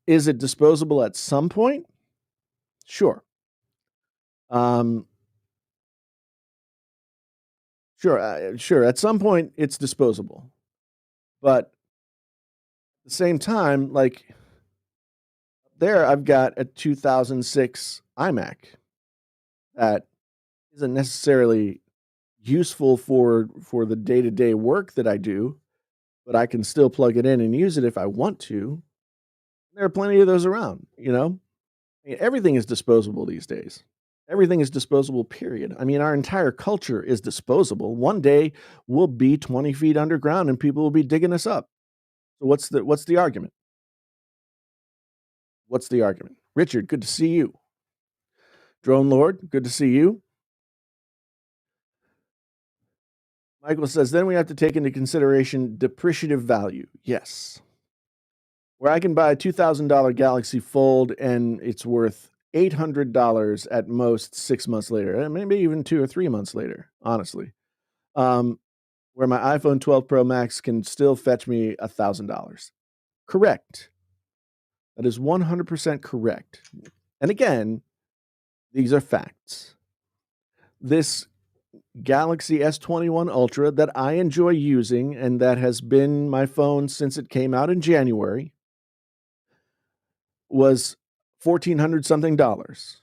is it disposable at some point? Sure. Um, sure. At some point, it's disposable, but at the same time, like there, I've got a 2006 iMac that isn't necessarily useful for the day to day work that I do, but I can still plug it in and use it if I want to. There are plenty of those around. I mean, everything is disposable these days. Everything is disposable, period. I mean, our entire culture is disposable. One day we'll be 20 feet underground and people will be digging us up. So what's the argument? What's the argument? Richard, good to see you. Drone Lord, good to see you. Michael says, then we have to take into consideration depreciative value. Yes. Where I can buy a $2,000 Galaxy Fold and it's worth $800 at most 6 months later, and maybe even 2 or 3 months later, honestly. Where my iPhone 12 Pro Max can still fetch me $1,000. Correct. That is 100% correct. And again, these are facts. This Galaxy S21 Ultra that I enjoy using and that has been my phone since it came out in January was $1,400 something dollars.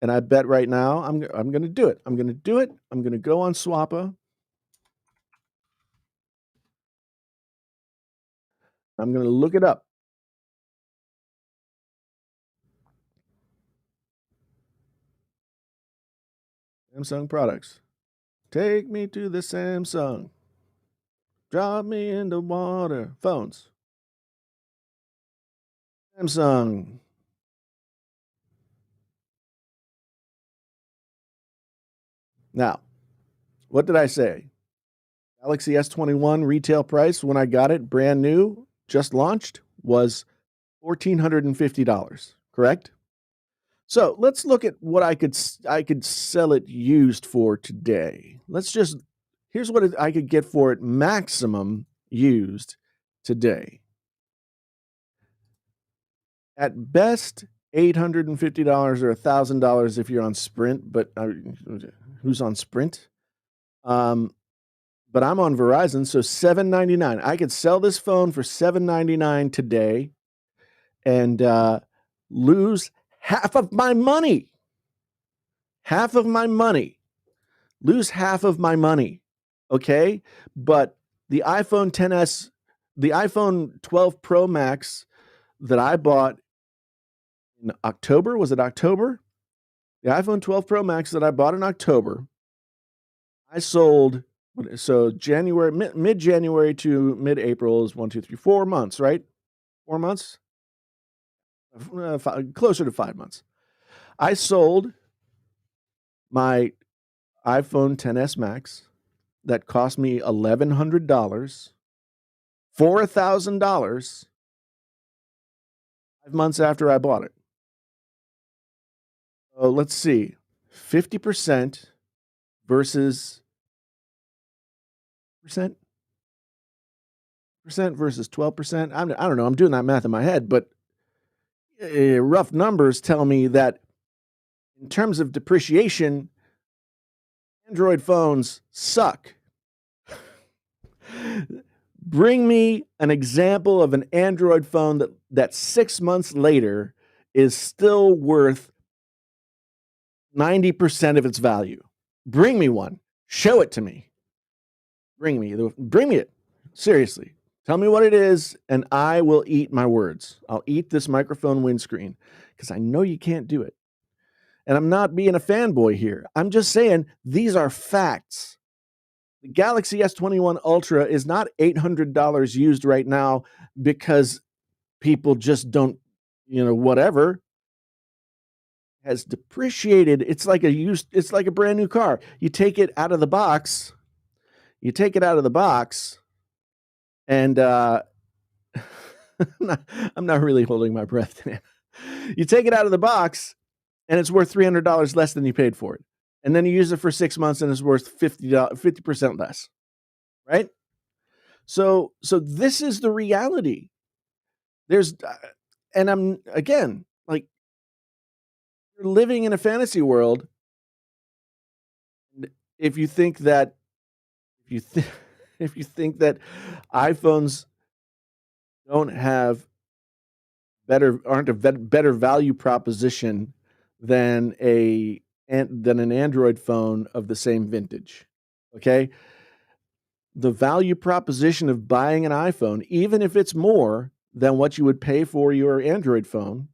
And I bet right now I'm going to do it. I'm going to do it. I'm going to go on Swappa. I'm going to look it up. Samsung products. Take me to the Samsung. Drop me in the water. Phones. Samsung. Now, what did I say? Galaxy S21 retail price when I got it, brand new, just launched, was $1,450. Correct? So let's look at what I could sell it used for today. Here's what I could get for it maximum used today. At best, $850 or $1,000 if you're on Sprint, but who's on Sprint? But I'm on Verizon, so $799. I could sell this phone for $799 today and lose half of my money. Half of my money. Lose half of my money. Okay? But the iPhone XS, the iPhone 12 Pro Max that I bought in October, was it October? The iPhone 12 Pro Max that I bought in October, I sold, so January, mid-January to mid-April is 1, 2, 3, 4 months, right? 4 months? Closer to 5 months. I sold my iPhone XS Max that cost me $1,100 for $1,000 5 months after I bought it. So let's see, 50% versus percent versus 12%. I don't know. I'm doing that math in my head, but rough numbers tell me that in terms of depreciation, Android phones suck. Bring me an example of an Android phone that 6 months later is still worth 90% of its value. Bring me one. Show it to me. Bring me it. Seriously. Tell me what it is, and I will eat my words. I'll eat this microphone windscreen because I know you can't do it. And I'm not being a fanboy here. I'm just saying these are facts. The Galaxy S21 Ultra is not $800 used right now because people just don't, whatever. Has depreciated. It's like a brand new car. You take it out of the box. And I'm not really holding my breath. You take it out of the box and it's worth $300 less than you paid for it. and then you use it for 6 months and it's worth 50% less, right? So this is the reality. There's and I'm again, like, you're living in a fantasy world. If you think that if you think if you think that iPhones don't have aren't a better value proposition than than an Android phone of the same vintage. Okay? The value proposition of buying an iPhone, even if it's more than what you would pay for your Android phone,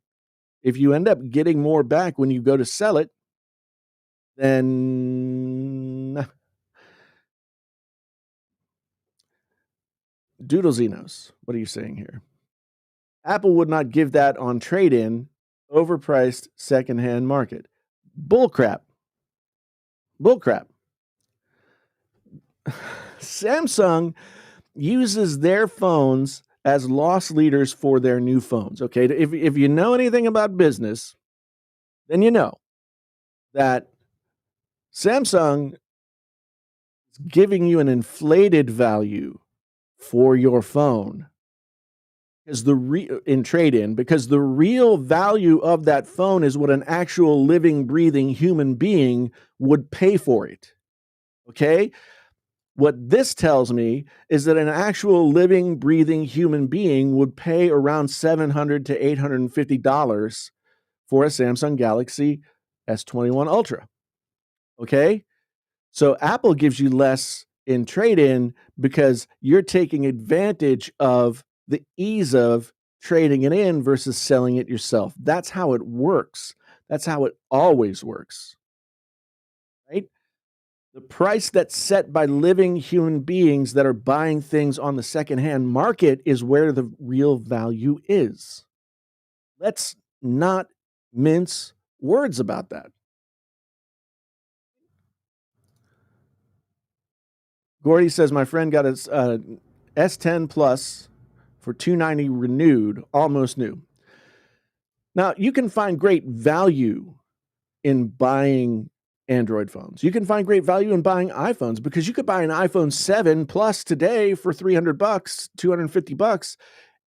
if you end up getting more back when you go to sell it, then Doodle Xenos, what are you saying here? Apple would not give that on trade-in, overpriced secondhand market. Bullcrap. Bullcrap. Samsung uses their phones as loss leaders for their new phones. Okay, if you know anything about business, then you know that Samsung is giving you an inflated value for your phone is in trade-in, because the real value of that phone is what an actual living, breathing human being would pay for it. Okay? What this tells me is that an actual living, breathing human being would pay around $700 to $850 for a Samsung Galaxy S21 Ultra. Okay? So Apple gives you less in trade-in because you're taking advantage of the ease of trading it in versus selling it yourself. That's how it works. That's how it always works, right? The price that's set by living human beings that are buying things on the secondhand market is where the real value is. Let's not mince words about that. Gordy says my friend got his S10 Plus for $290 renewed, almost new. Now, you can find great value in buying Android phones. You can find great value in buying iPhones, because you could buy an iPhone 7 Plus today for $300, $250,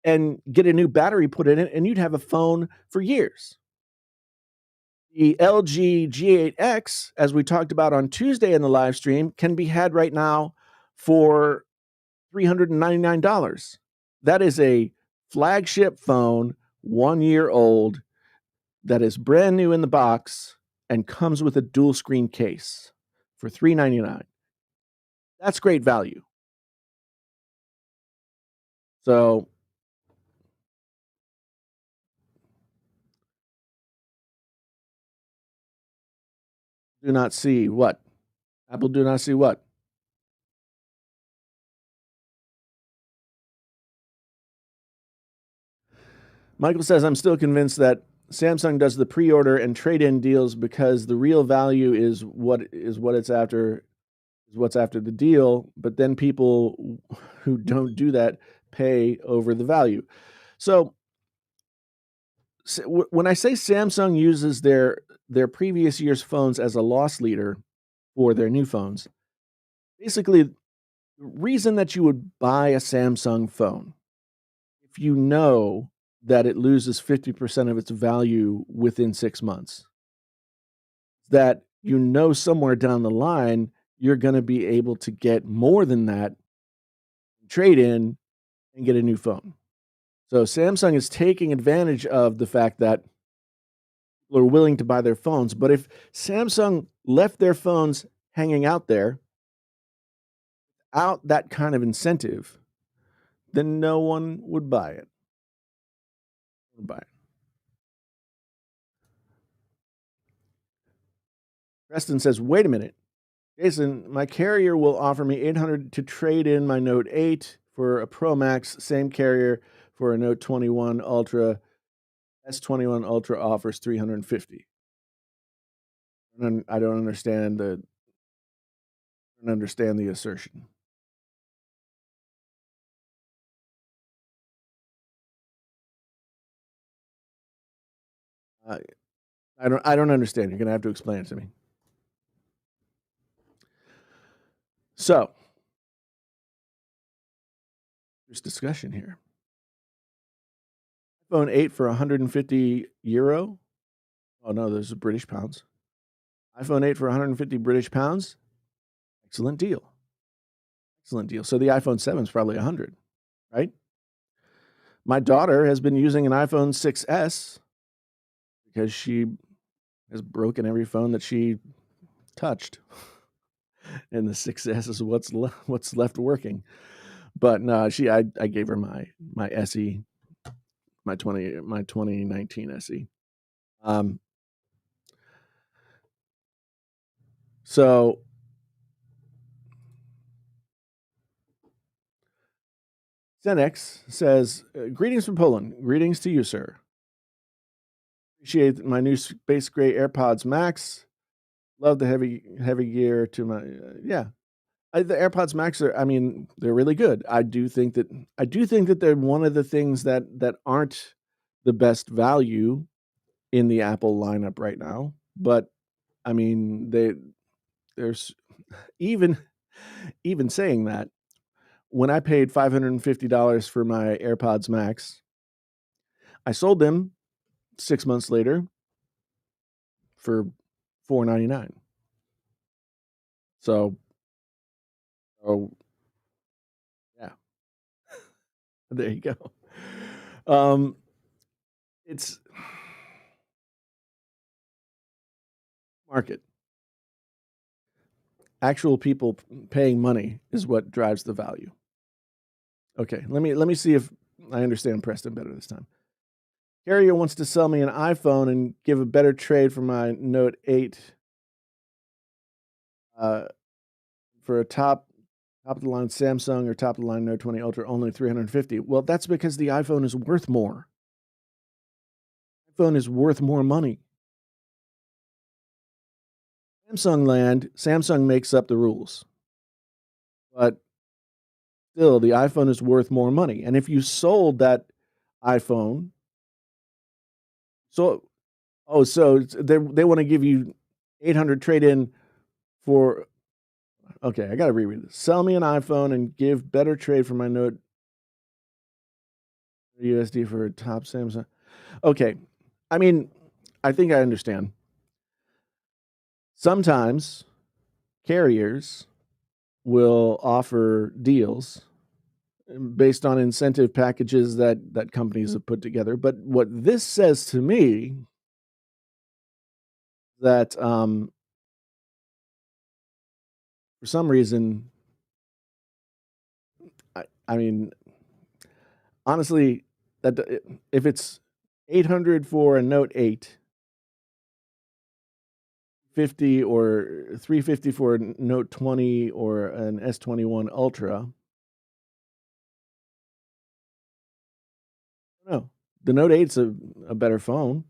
and get a new battery put in it, and you'd have a phone for years. The LG G8X, as we talked about on Tuesday in the live stream, can be had right now for $399. That is a flagship phone, 1 year old, that is brand new in the box and comes with a dual screen case for $399. That's great value. So do not see what? Apple do not see what? Michael says, I'm still convinced that Samsung does the pre-order and trade-in deals because the real value is what's after the deal, but then people who don't do that pay over the value. So when I say Samsung uses their previous year's phones as a loss leader for their new phones, basically the reason that you would buy a Samsung phone, if you know that it loses 50% of its value within 6 months, that you know somewhere down the line you're going to be able to get more than that, trade in, and get a new phone. So Samsung is taking advantage of the fact that people are willing to buy their phones. But if Samsung left their phones hanging out there out that kind of incentive, then no one would buy it. Preston says, wait a minute. Jason, my carrier will offer me $800 to trade in my Note 8 for a Pro Max. Same carrier for a Note 21 Ultra. S21 Ultra offers $350. I don't understand the assertion. I don't understand. You're gonna have to explain it to me. So there's discussion here. iPhone 8 for 150 euro. Oh no, those are British pounds. iPhone 8 for 150 British pounds. Excellent deal. Excellent deal. So the iPhone 7 is probably 100, right? My daughter has been using an iPhone 6S because she has broken every phone that she touched, and the 6S is what's left working. But no, I gave her my SE, my 2019 SE. Um, so Zenex says, "Greetings from Poland. Greetings to you, sir. Appreciate my new Space Gray AirPods Max. Love the heavy gear to my yeah. The AirPods Max are, I mean, they're really good. I do think that they're one of the things that aren't the best value in the Apple lineup right now. But I mean, there's even even saying that, when I paid $550 for my AirPods Max, I sold them 6 months later for $499. So, oh yeah, there you go. Um, it's market. Actual people paying money is what drives the value. Okay, let me see if I understand Preston better this time. Carrier wants to sell me an iPhone and give a better trade for my Note 8 uh, for a top of the line Samsung or top of the line Note 20 Ultra, only 350. Well, that's because the iPhone is worth more. iPhone is worth more money. Samsung makes up the rules. But still, the iPhone is worth more money. And if you sold that iPhone, so so they want to give you 800 trade in for, okay, I got to reread this. Sell me an iPhone and give better trade for my Note USD for a top Samsung. Okay. I mean, I think I understand. Sometimes carriers will offer deals based on incentive packages that companies have put together. But what this says to me, that for some reason, I mean, honestly, that if it's 800 for a Note 8, 50 or 350 for a Note 20 or an S21 Ultra, no, the Note 8's a better phone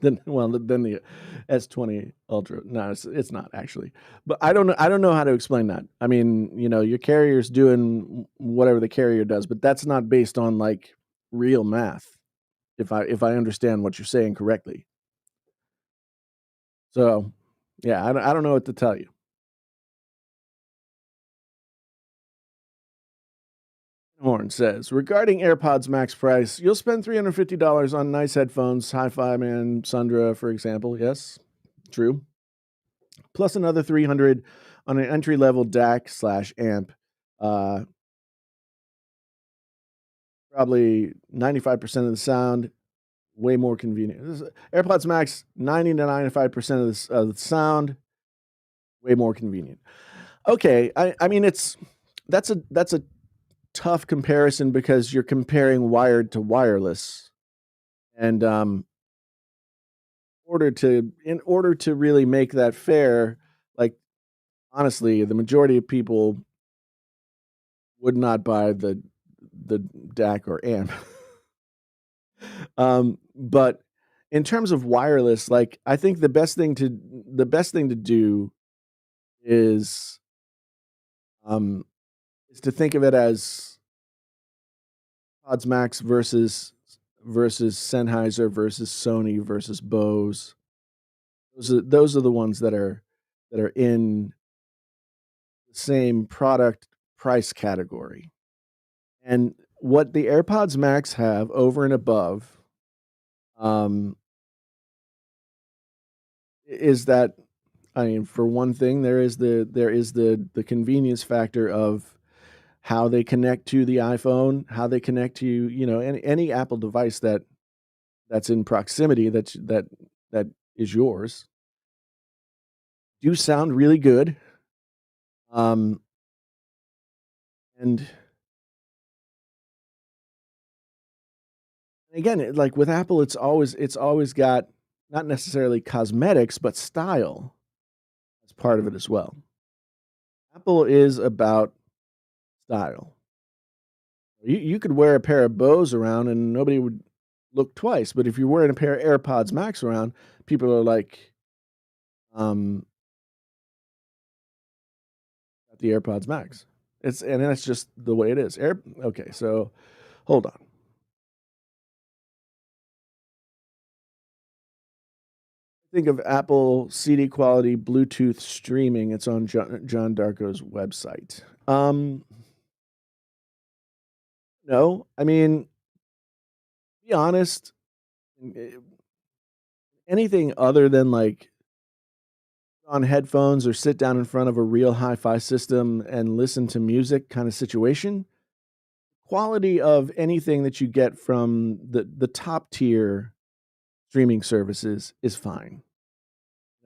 than the S20 Ultra. No, it's not actually. But I don't know how to explain that. I mean, your carrier's doing whatever the carrier does, but that's not based on like real math. If I understand what you're saying correctly. So, yeah, I don't know what to tell you. Horn says, regarding AirPods Max price, you'll spend $350 on nice headphones, Hi-Fi Man, Sundra, for example. Yes, true. Plus another 300 on an entry-level DAC/amp. Probably 95% of the sound, way more convenient. AirPods Max, 90 to 95% of the sound, way more convenient. Okay, I mean, that's a tough comparison because you're comparing wired to wireless, and in order to really make that fair, like, honestly, the majority of people would not buy the DAC or amp. But in terms of wireless, like, I think the best thing to do is um is to think of it as Pods Max versus Sennheiser versus Sony versus Bose. Those are the ones that are in same product price category. And what the AirPods Max have over and above, um, is that I mean, for one thing, there is the convenience factor of how they connect to the iPhone, how they connect to, any Apple device that's in proximity that is yours, do sound really good. Um, and again, like with Apple, it's always got not necessarily cosmetics, but style as part of it as well. Apple is about style. You could wear a pair of Bose around and nobody would look twice, but if you're wearing a pair of AirPods Max around, people are like, um, "Got the AirPods Max." That's just the way it is. Okay, so hold on. Think of Apple CD quality Bluetooth streaming. It's on John Darko's website. No, I mean, be honest, eh, anything other than like on headphones or sit down in front of a real hi-fi system and listen to music kind of situation, quality of anything that you get from the top tier streaming services is fine.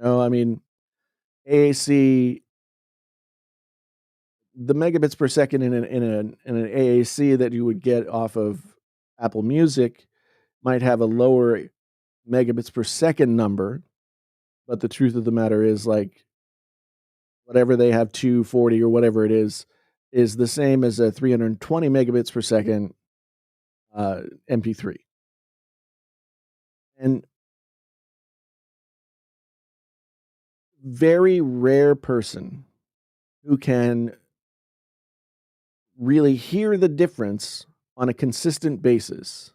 No, I mean, AAC, the megabits per second in an AAC that you would get off of Apple Music might have a lower megabits per second number, but the truth of the matter is, like, whatever they have, 240 or whatever it is the same as a 320 megabits per second, MP3. And very rare person who can really hear the difference on a consistent basis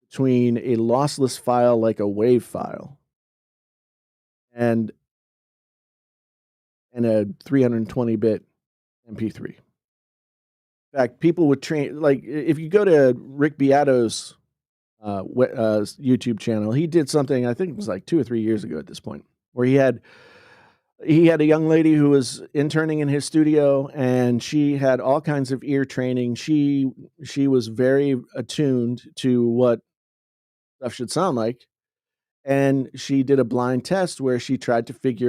between a lossless file like a WAV file and a 320-bit MP3. In fact, people would train like if you go to Rick Beato's YouTube channel, he did something I think it was like 2 or 3 years ago at this point, where he had a young lady who was interning in his studio, and she had all kinds of ear training. She was very attuned to what stuff should sound like, and she did a blind test where she tried to pick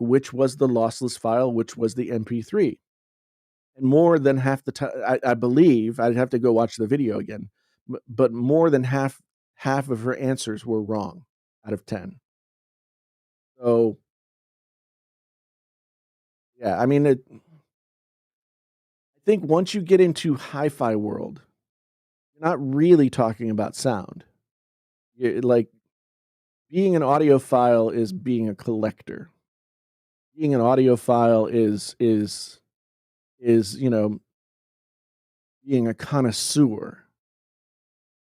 which was the lossless file, which was the MP3. And more than half the time, I believe I'd have to go watch the video again, but more than half of her answers were wrong out of 10. So, yeah, I mean, I think once you get into hi-fi world, you're not really talking about sound. Like, being an audiophile is being a collector. Being an audiophile is, being a connoisseur.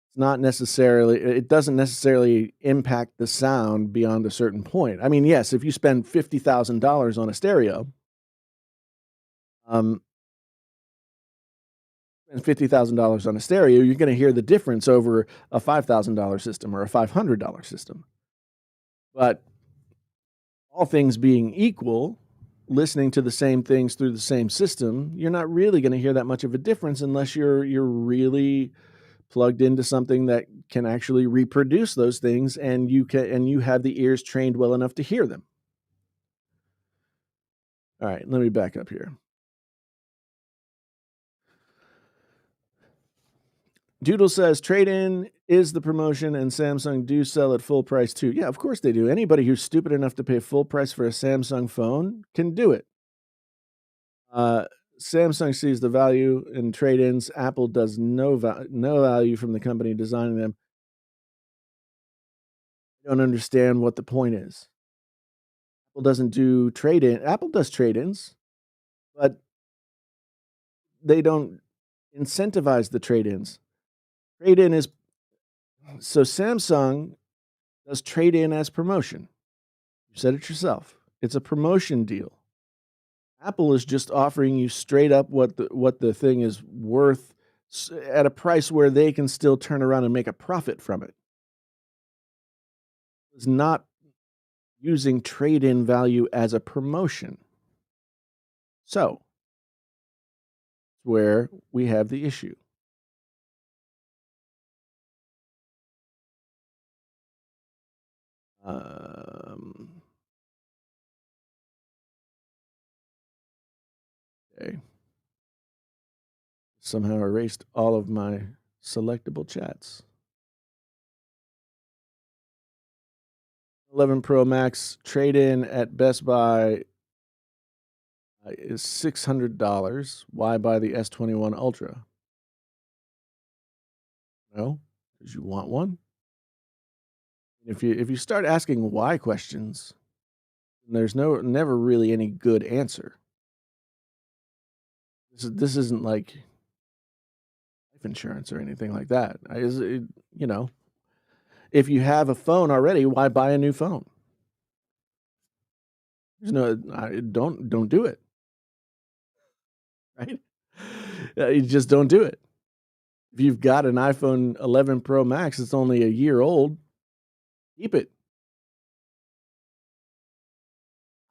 It's not necessarily it doesn't necessarily impact the sound beyond a certain point. I mean, yes, if you spend $50,000 on a stereo, um, spend $50,000 on a stereo, you're gonna hear the difference over a $5,000 system or a $500 system. But all things being equal, listening to the same things through the same system, you're not really gonna hear that much of a difference unless you're really plugged into something that can actually reproduce those things, and you have the ears trained well enough to hear them. All right, let me back up here. Doodle says trade-in is the promotion, and Samsung do sell at full price too. Yeah, of course they do. Anybody who's stupid enough to pay full price for a Samsung phone can do it. Uh, Samsung sees the value in trade-ins. Apple does no value from the company designing them. I don't understand what the point is. Apple doesn't do trade-in. Apple does trade-ins, but they don't incentivize the trade-ins. Trade-in is so Samsung does trade-in as promotion. You said it yourself. It's a promotion deal. Apple is just offering you straight up what the thing is worth at a price where they can still turn around and make a profit from it. It's not using trade-in value as a promotion. So, where we have the issue. Um, okay. Somehow erased all of my selectable chats. 11 Pro Max trade-in at Best Buy is $600. Why buy the S21 Ultra? No, because you want one. If you start asking why questions, there's never really any good answer. This isn't like life insurance or anything like that. You know, if you have a phone already, why buy a new phone? There's no, don't do it, right? You just don't do it. If you've got an iPhone 11 Pro Max, it's only a year old. Keep it.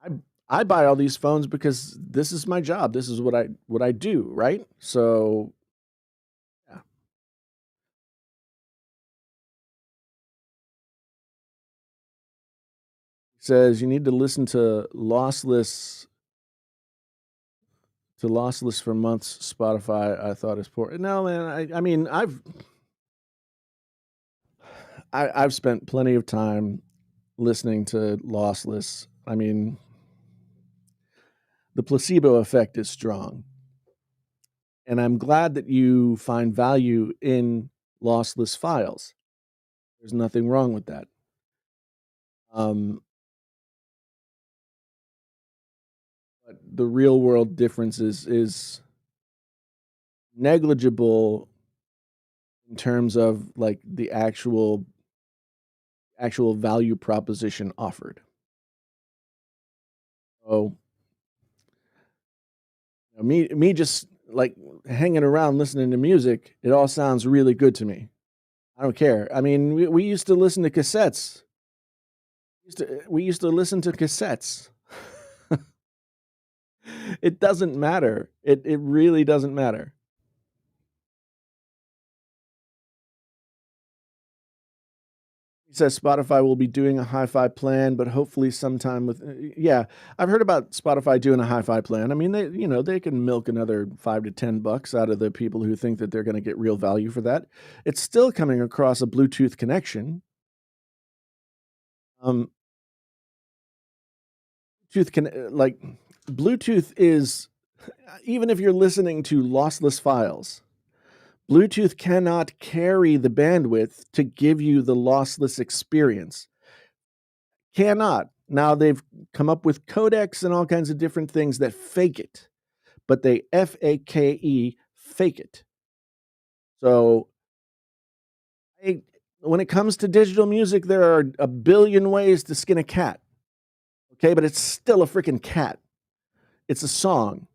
I I buy all these phones because this is my job. This is what I do, right? So yeah. It says you need to listen to lossless for months. Spotify, I thought is poor. No, man. I mean, I've spent plenty of time listening to lossless. I mean, the placebo effect is strong, and I'm glad that you find value in lossless files. There's nothing wrong with that. Um, but the real world difference is negligible in terms of like the actual value proposition offered. So me just like hanging around listening to music, it all sounds really good to me. I don't care. I mean, we used to listen to cassettes. We used to listen to cassettes. It doesn't matter. It really doesn't matter. He says Spotify will be doing a hi-fi plan, but hopefully sometime with yeah, I've heard about Spotify doing a hi-fi plan. I mean, they can milk another 5 to $10 out of the people who think that they're gonna get real value for that. It's still coming across a Bluetooth connection. Um, like, Bluetooth is even if you're listening to lossless files, Bluetooth cannot carry the bandwidth to give you the lossless experience. Cannot. Now they've come up with codecs and all kinds of different things that fake it, but they FAKE fake it. So I, when it comes to digital music, there are a billion ways to skin a cat. Okay, but it's still a freaking cat. It's a song.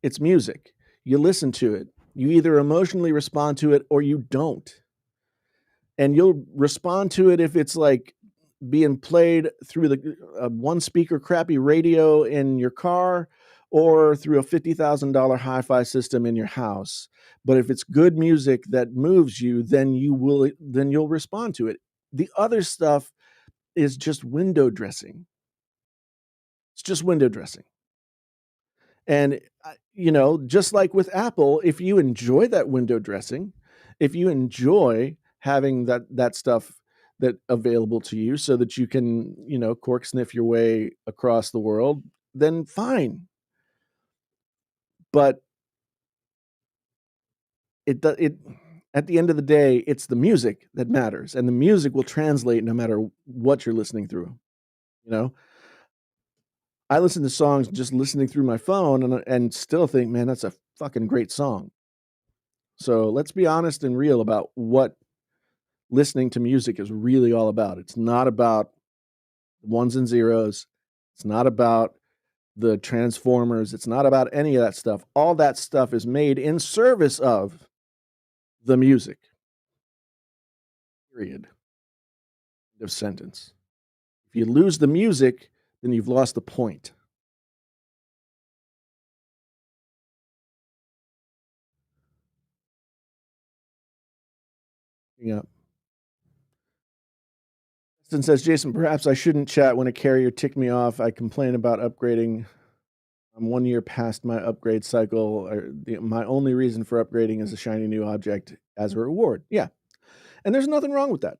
It's music. You listen to it. You either emotionally respond to it or you don't. And you'll respond to it if it's like being played through the one speaker crappy radio in your car or through a $50,000 hi-fi system in your house. But if it's good music that moves you, then you'll respond to it. The other stuff is just window dressing. It's just window dressing. And just like with Apple, if you enjoy that window dressing, if you enjoy having that stuff that available to you so that you can, cork sniff your way across the world, then fine. But it at the end of the day, it's the music that matters, and the music will translate no matter what you're listening through, you know? I listen to songs just listening through my phone and still think, "Man, that's a fucking great song." So, let's be honest and real about what listening to music is really all about. It's not about ones and zeros. It's not about the transformers. It's not about any of that stuff. All that stuff is made in service of the music. Period. End of sentence. If you lose the music, then you've lost the point. Yeah. Justin says, Jason, perhaps I shouldn't chat when a carrier ticked me off. I complain about upgrading. I'm 1 year past my upgrade cycle. My only reason for upgrading is a shiny new object as a reward. Yeah. And there's nothing wrong with that.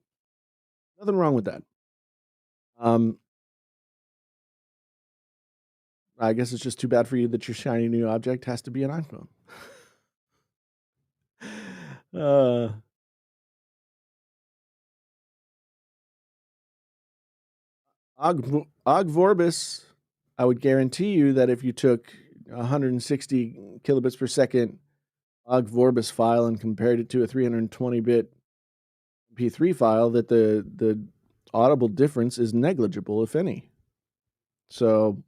Nothing wrong with that. Um, I guess it's just too bad for you that your shiny new object has to be an iPhone. uh, Og Vorbis, I would guarantee you that if you took 160 kilobits per second Og Vorbis file and compared it to a 320-bit MP3 file, that the audible difference is negligible, if any. So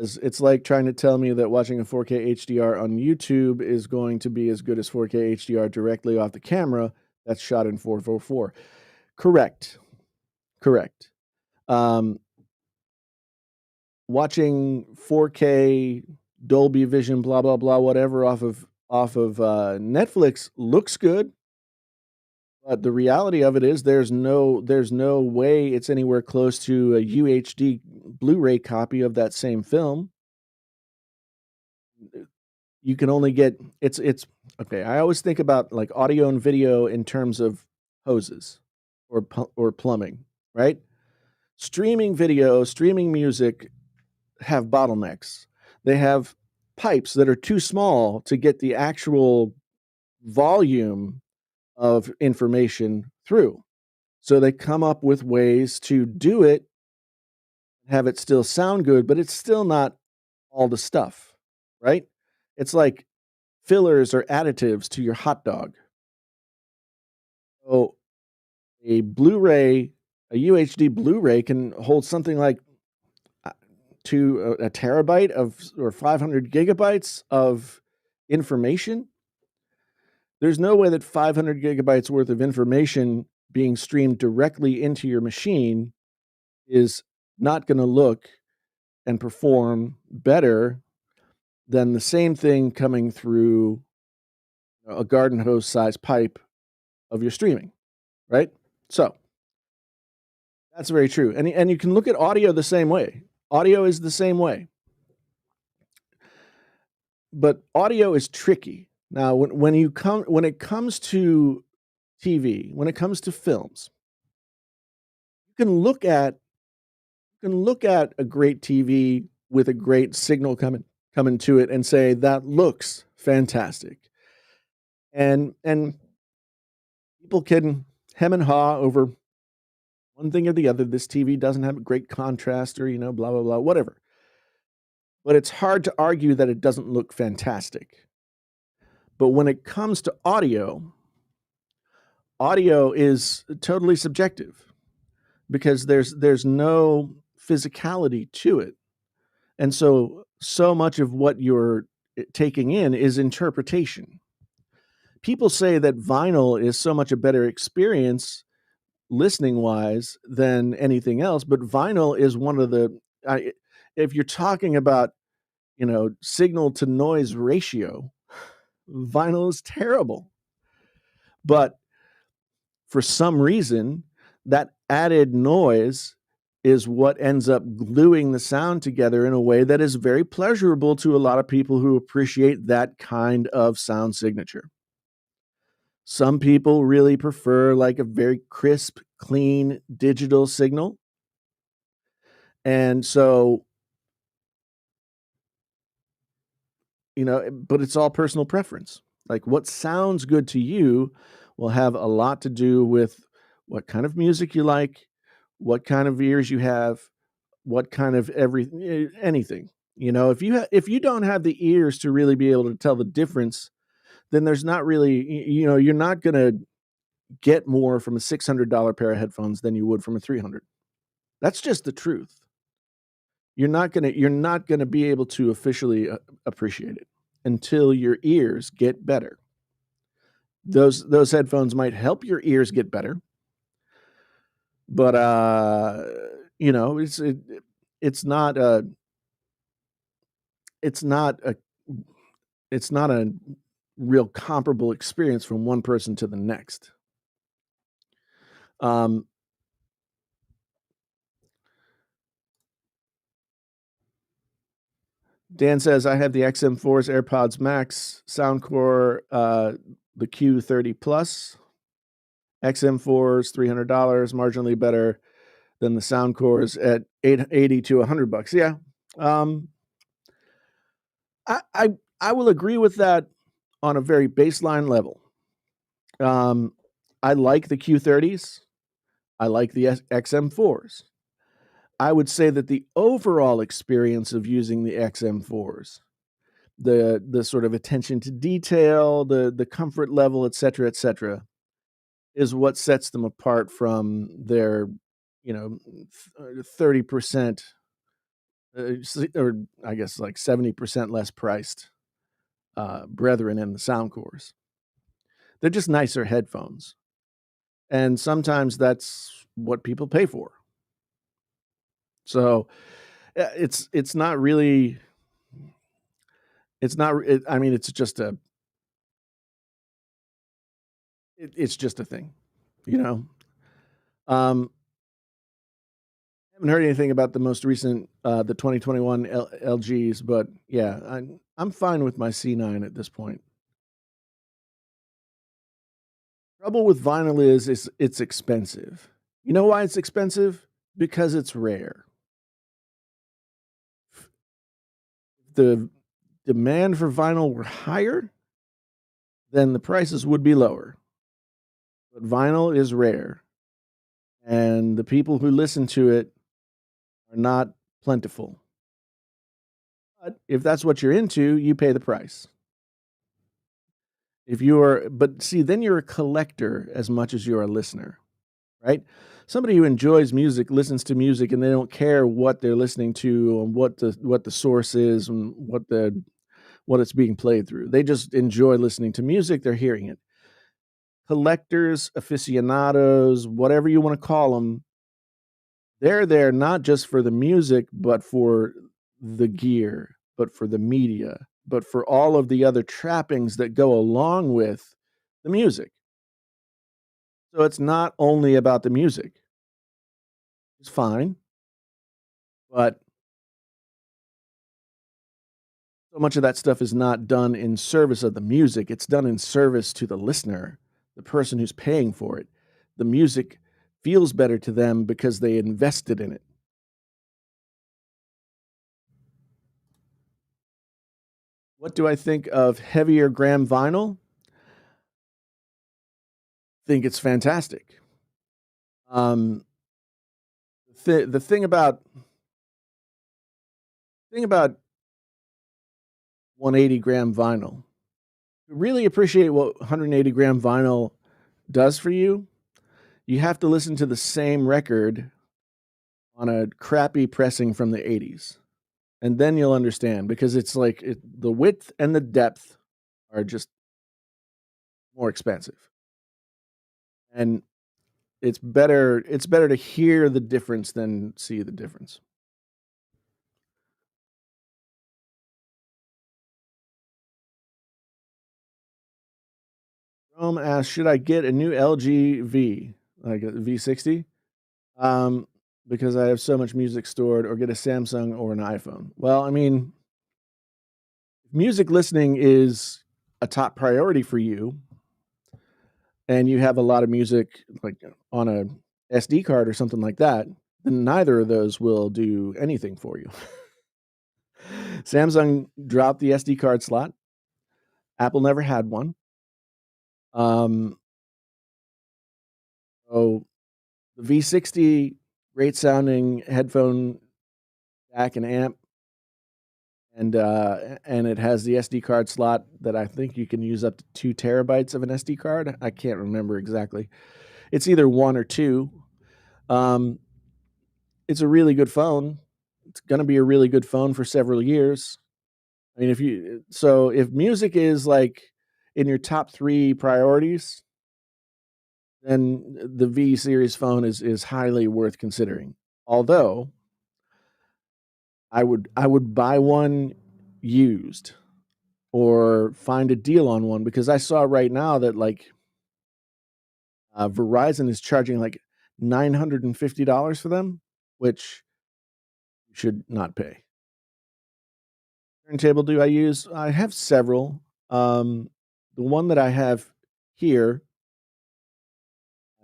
it's like trying to tell me that watching a 4K HDR on YouTube is going to be as good as 4K HDR directly off the camera that's shot in 444. Correct. Correct. Watching 4K Dolby Vision, blah blah blah, whatever off of Netflix looks good, but the reality of it is there's no way it's anywhere close to a UHD Blu-ray copy of that same film. You can only get it's okay. I always think about like audio and video in terms of hoses or plumbing, right? Streaming video, streaming music have bottlenecks. They have pipes that are too small to get the actual volume of information through. So they come up with ways to do it, have it still sound good, but it's still not all the stuff, right? It's like fillers or additives to your hot dog. So a Blu-ray, a UHD Blu-ray can hold something like to a terabyte of or 500 gigabytes of information. There's no way that 500 gigabytes worth of information being streamed directly into your machine is not going to look and perform better than the same thing coming through a garden hose size pipe of your streaming, right? So that's very true. And you can look at audio the same way. Audio is the same way. But audio is tricky. Now, when it comes to TV, when it comes to films, you can look at a great TV with a great signal coming to it and say that looks fantastic. And people can hem and haw over one thing or the other. This TV doesn't have a great contrast, or blah blah blah, whatever. But it's hard to argue that it doesn't look fantastic. But when it comes to audio is totally subjective because there's no physicality to it. And so much of what you're taking in is interpretation. People say that vinyl is so much a better experience listening wise than anything else, but vinyl is one of the if you're talking about, signal to noise ratio, vinyl is terrible. But for some reason, that added noise is what ends up gluing the sound together in a way that is very pleasurable to a lot of people who appreciate that kind of sound signature. Some people really prefer like a very crisp, clean digital signal. And so, but it's all personal preference. Like what sounds good to you will have a lot to do with what kind of music you like, what kind of ears you have, what kind of anything. If you don't have the ears to really be able to tell the difference then there's not really you're not gonna get more from a $600 pair of headphones than you would from a 300. That's just the truth. You're not gonna be able to officially, appreciate it until your ears get better. Those headphones might help your ears get better, but, you know, it's not a it's not a it's not a real comparable experience from one person to the next. Um, Dan says, "I have the XM4's AirPods Max, Soundcore, the Q30 Plus. XM4's $300, marginally better than the Soundcores at 80 to $100." Yeah, um, I I I will agree with that on a very baseline level. Um, I like the Q30s. I like the XM4s. I would say that the overall experience of using the XM4s, the sort of attention to detail, the comfort level, et cetera, is what sets them apart from their, 30%, or I guess like 70% less priced brethren in the Soundcores. They're just nicer headphones, and sometimes that's what people pay for. So it's not really it's not. I mean, it's just a thing, you know. Um, haven't heard anything about the most recent, the 2021 LGs, but yeah, I'm fine with my C9 at this point. Trouble with vinyl is it's expensive. You know why it's expensive? Because it's rare. If the demand for vinyl were higher, then the prices would be lower. But vinyl is rare, and the people who listen to it are not plentiful. But if that's what you're into, you pay the price. If you're but see, then you're a collector as much as you're a listener, right? Somebody who enjoys music listens to music and they don't care what they're listening to and what the source is and what it's being played through. They just enjoy listening to music, they're hearing it. Collectors, aficionados, whatever you want to call them, they're there not just for the music, but for the gear, but for the media, but for all of the other trappings that go along with the music. So it's not only about the music. It's fine, but so much of that stuff is not done in service of the music. It's done in service to the listener, the person who's paying for it. The music feels better to them because they invested in it. What do I think of heavier gram vinyl? Think it's fantastic. Um, the thing about 180-gram vinyl, to really appreciate what 180-gram vinyl does for you, you have to listen to the same record on a crappy pressing from the '80s, and then you'll understand because it's like the width and the depth are just more expensive, and it's better to hear the difference than see the difference. Rome asks, "Should I get a new LG V, like a V60? Um, because I have so much music stored, or get a Samsung or an iPhone?" Well, I mean, music listening is a top priority for you, and you have a lot of music like on a SD card or something like that, then neither of those will do anything for you. Samsung dropped the SD card slot. Apple never had one. Um, so the V60, great sounding headphone jack and amp, and it has the SD card slot that I think you can use up to 2 terabytes of an SD card. I can't remember exactly. It's either 1 or 2. Um, it's a really good phone. It's gonna be a really good phone for several years. I mean, if music is, like, in your top 3 priorities, then the V series phone is highly worth considering. Although, I would buy one used or find a deal on one because I saw right now that, like, Verizon is charging, like, $950 for them, which you should not pay. Turntable do I use? I have several. The one that I have here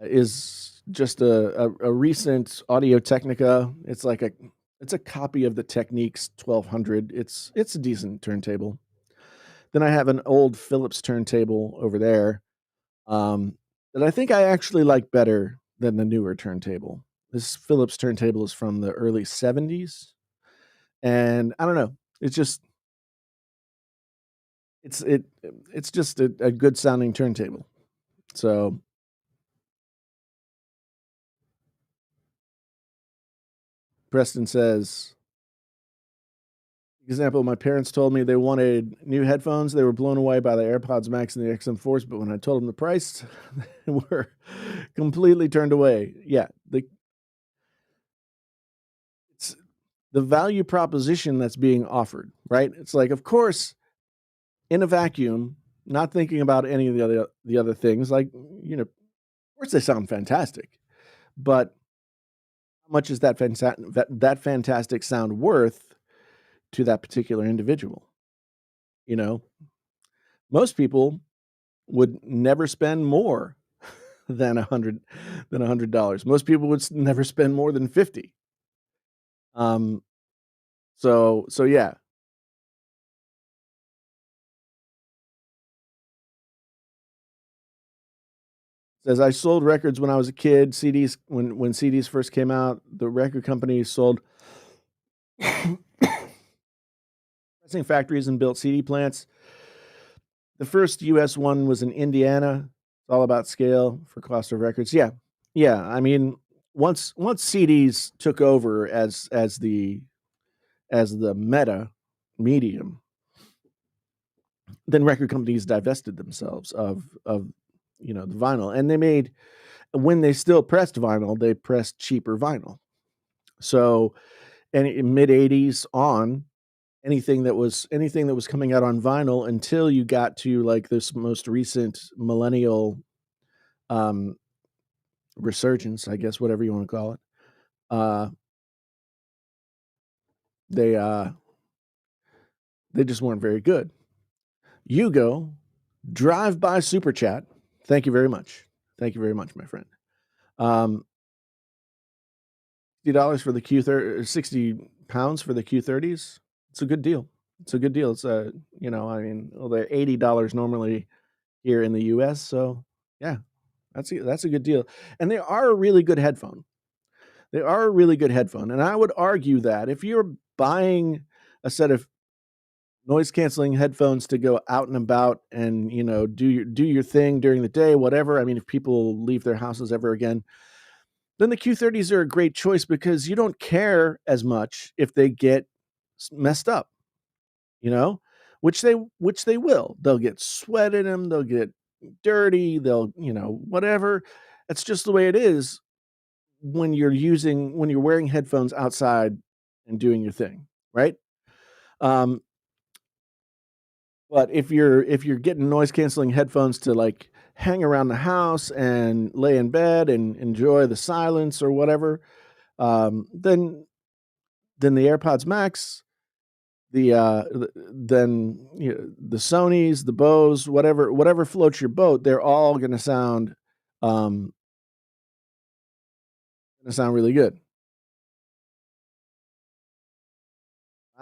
is just a recent Audio Technica. It's a copy of the Technics 1200. It's a decent turntable. Then I have an old Philips turntable over there, um, that I think I actually like better than the newer turntable. This Philips turntable is from the early '70s, and I don't know, it's just it's it it's just a good sounding turntable. So, Preston says, example, my parents told me they wanted new headphones. They were blown away by the AirPods Max and the XM4s, but when I told them the price, they were completely turned away. Yeah, it's the value proposition that's being offered, right? It's like, of course, in a vacuum, not thinking about any of the other things, like, of course they sound fantastic, but how much is that fantastic sound worth to that particular individual? You know, most people would never spend more than $100. Most people would never spend more than 50. Um, so yeah. Says I sold records when I was a kid. CDs when CDs first came out, the record companies sold pressing factories and built CD plants. The first US one was in Indiana. It's all about scale for cost of records. Yeah. Yeah, I mean, once CDs took over as the meta medium, then record companies divested themselves of the vinyl, and they made when they still pressed vinyl, they pressed cheaper vinyl. So, and in mid '80s on, anything that was coming out on vinyl until you got to like this most recent millennial um, resurgence, I guess, whatever you want to call it. Uh, they uh, they just weren't very good. Yugo, drive by super chat. Thank you very much. Thank you very much, my friend. Um, $60 for the Q30, 60 pounds for the Q30s. It's a good deal. It's a good deal. It's I mean, well, they're $80 normally here in the US. So yeah, that's a good deal. And they are a really good headphone. They are a really good headphone. And I would argue that if you're buying a set of noise canceling headphones to go out and about and do your thing during the day, whatever. I mean, if people leave their houses ever again, then the Q30s are a great choice because you don't care as much if they get messed up, you know, which they will. They'll get sweat in them, they'll get dirty, they'll, whatever. That's just the way it is when you're wearing headphones outside and doing your thing, right? Um, but if you're getting noise canceling headphones to like hang around the house and lay in bed and enjoy the silence or whatever, then the AirPods Max, then the Sonys, the Bose, whatever floats your boat, they're all um gonna sound really good.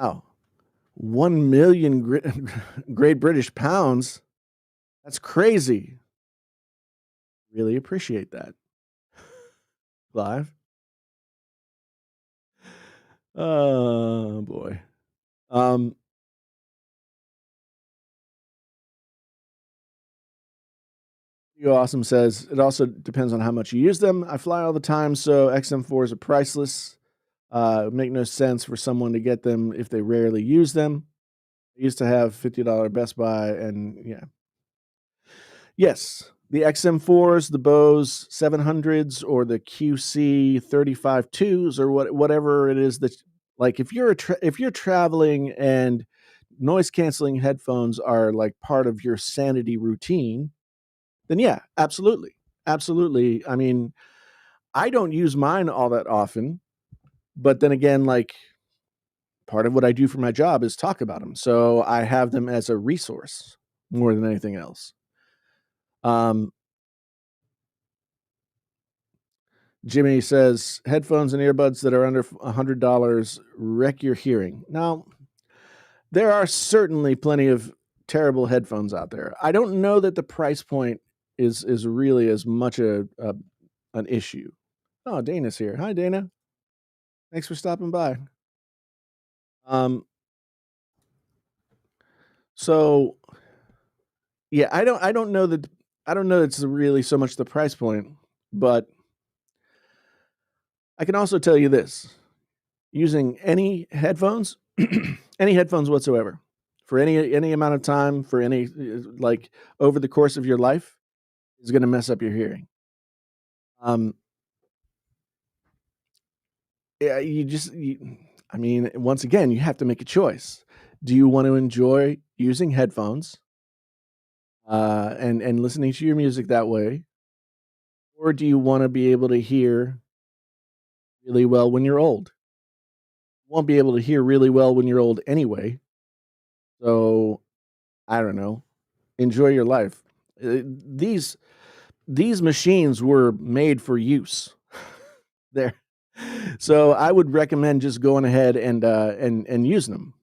Wow, 1,000,000 Great British pounds. That's crazy. Really appreciate that. Live. Oh boy. Um, You Awesome says, "It also depends on how much you use them. I fly all the time, so XM4s are priceless. Make no sense for someone to get them if they rarely use them. I used to have $50 Best Buy and yeah." Yes, the XM4s, the Bose 700s, or the QC 35 2s, or whatever it is that like, if you're traveling and noise canceling headphones are, like, part of your sanity routine, then yeah, absolutely. Absolutely. I mean, I don't use mine all that often, but then again, like, part of what I do for my job is talk about them, so I have them as a resource more than anything else. Um, Jimmy says, "Headphones and earbuds that are under $100 wreck your hearing." Now, there are certainly plenty of terrible headphones out there. I don't know that the price point is really as much a an issue. Oh, Dana's here. Hi, Dana. Thanks for stopping by. Um, so yeah, I don't know it's really so much the price point, but I can also tell you this: using any headphones, any headphones whatsoever, for any amount of time, for any like over the course of your life, is going to mess up your hearing. Um, yeah, I mean, once again, you have to make a choice. Do you want to enjoy using headphones and listening to your music that way, or do you want to be able to hear really well when you're old? You won't be able to hear really well when you're old anyway. So I don't know. Enjoy your life. These machines were made for use. There, so I would recommend just going ahead and using them.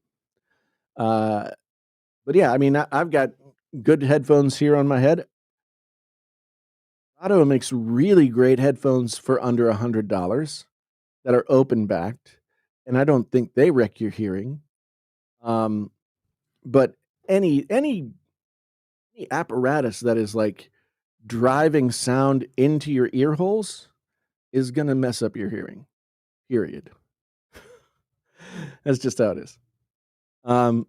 Uh, but yeah, I mean, I've got good headphones here on my head. Auto makes really great headphones for under $100 that are open backed, and I don't think they wreck your hearing. Um, but any apparatus that is like driving sound into your ear holes is gonna mess up your hearing. Period. That's just how it is. Um,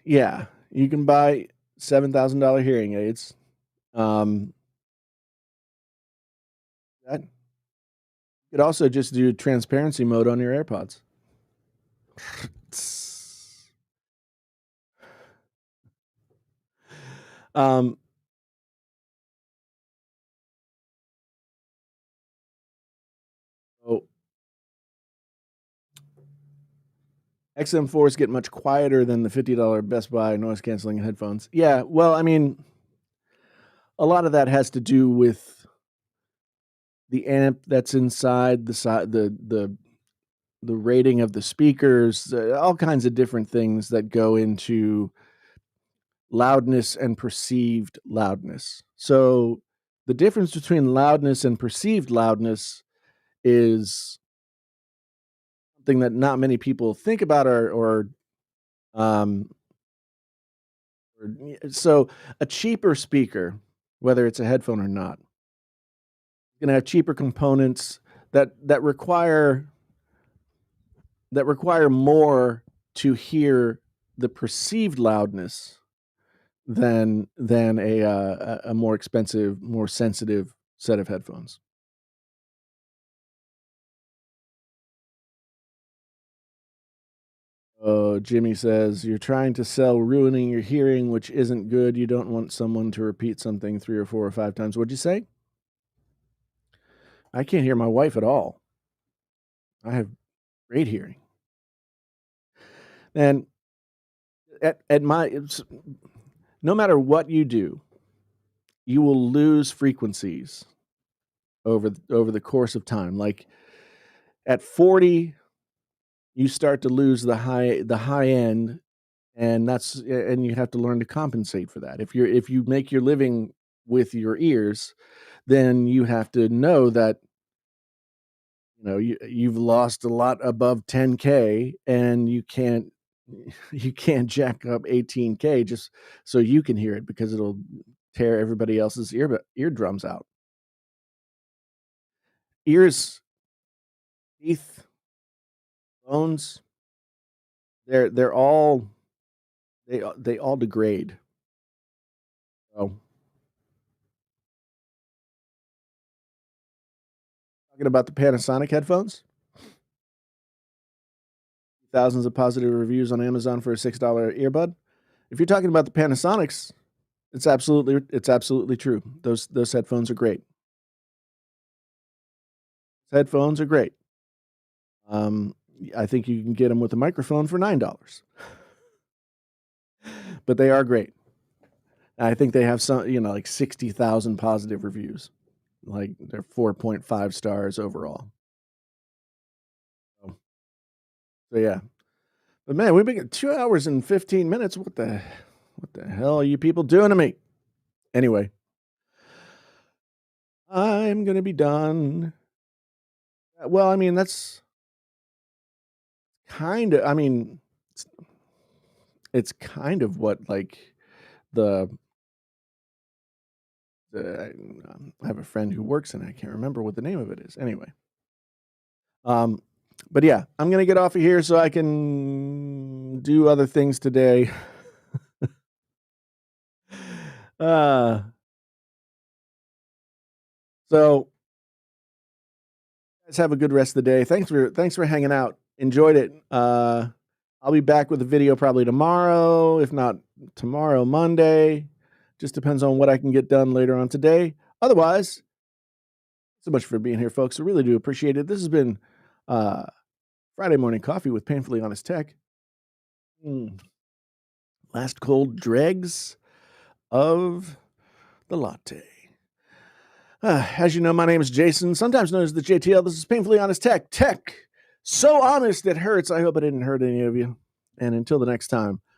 yeah, you can buy $7,000 hearing aids. Um, that you could also just do transparency mode on your AirPods. Um, oh, XM4s get much quieter than the $50 Best Buy noise canceling headphones. Yeah, well, I mean, a lot of that has to do with the amp that's inside the rating of the speakers, all kinds of different things that go into loudness and perceived loudness. So the difference between loudness and perceived loudness is something that not many people think about um so a cheaper speaker, whether it's a headphone or not, is going to have cheaper components that require more to hear the perceived loudness than a more expensive, more sensitive set of headphones. Oh, Jimmy says, "You're trying to sell ruining your hearing, which isn't good. You don't want someone to repeat something 3 or 4 or 5 times." What'd you say? I can't hear my wife at all. I have great hearing. And at my it's no matter what you do, you will lose frequencies over the course of time. Like, at 40, you start to lose the high end, and and you have to learn to compensate for that. If you make your living with your ears, then you have to know that, you've lost a lot above 10K, and you can't you can't jack up 18K just so you can hear it because it'll tear everybody else's eardrums out. Ears, teeth, bones, they're all they all degrade. So, talking about the Panasonic headphones, thousands of positive reviews on Amazon for a $6 earbud. If you're talking about the Panasonics, it's absolutely true. Those headphones are great. Headphones are great. Um, I think you can get them with a microphone for $9, but they are great. I think they have some, like 60,000 positive reviews. Like they're 4.5 stars overall. So yeah, but man, we've been at 2 hours and 15 minutes. What the hell are you people doing to me? Anyway, I'm gonna be done. Well, I mean, that's kind of. I mean, it's, it's kind of what like the I have a friend who works in it. I can't remember what the name of it is. Anyway, um, but yeah, I'm gonna get off of here so I can do other things today. uh, so guys have a good rest of the day. Thanks for hanging out. Enjoyed it. I'll be back with a video probably tomorrow, if not tomorrow, Monday. Just depends on what I can get done later on today. Otherwise, so much for being here, folks. I really do appreciate it. This has been uh, Friday Morning Coffee with Painfully Honest Tech. Last cold dregs of the latte. As you know, my name is Jason, sometimes known as the JTL. This is Painfully Honest Tech. Tech, so honest it hurts. I hope I didn't hurt any of you. And until the next time,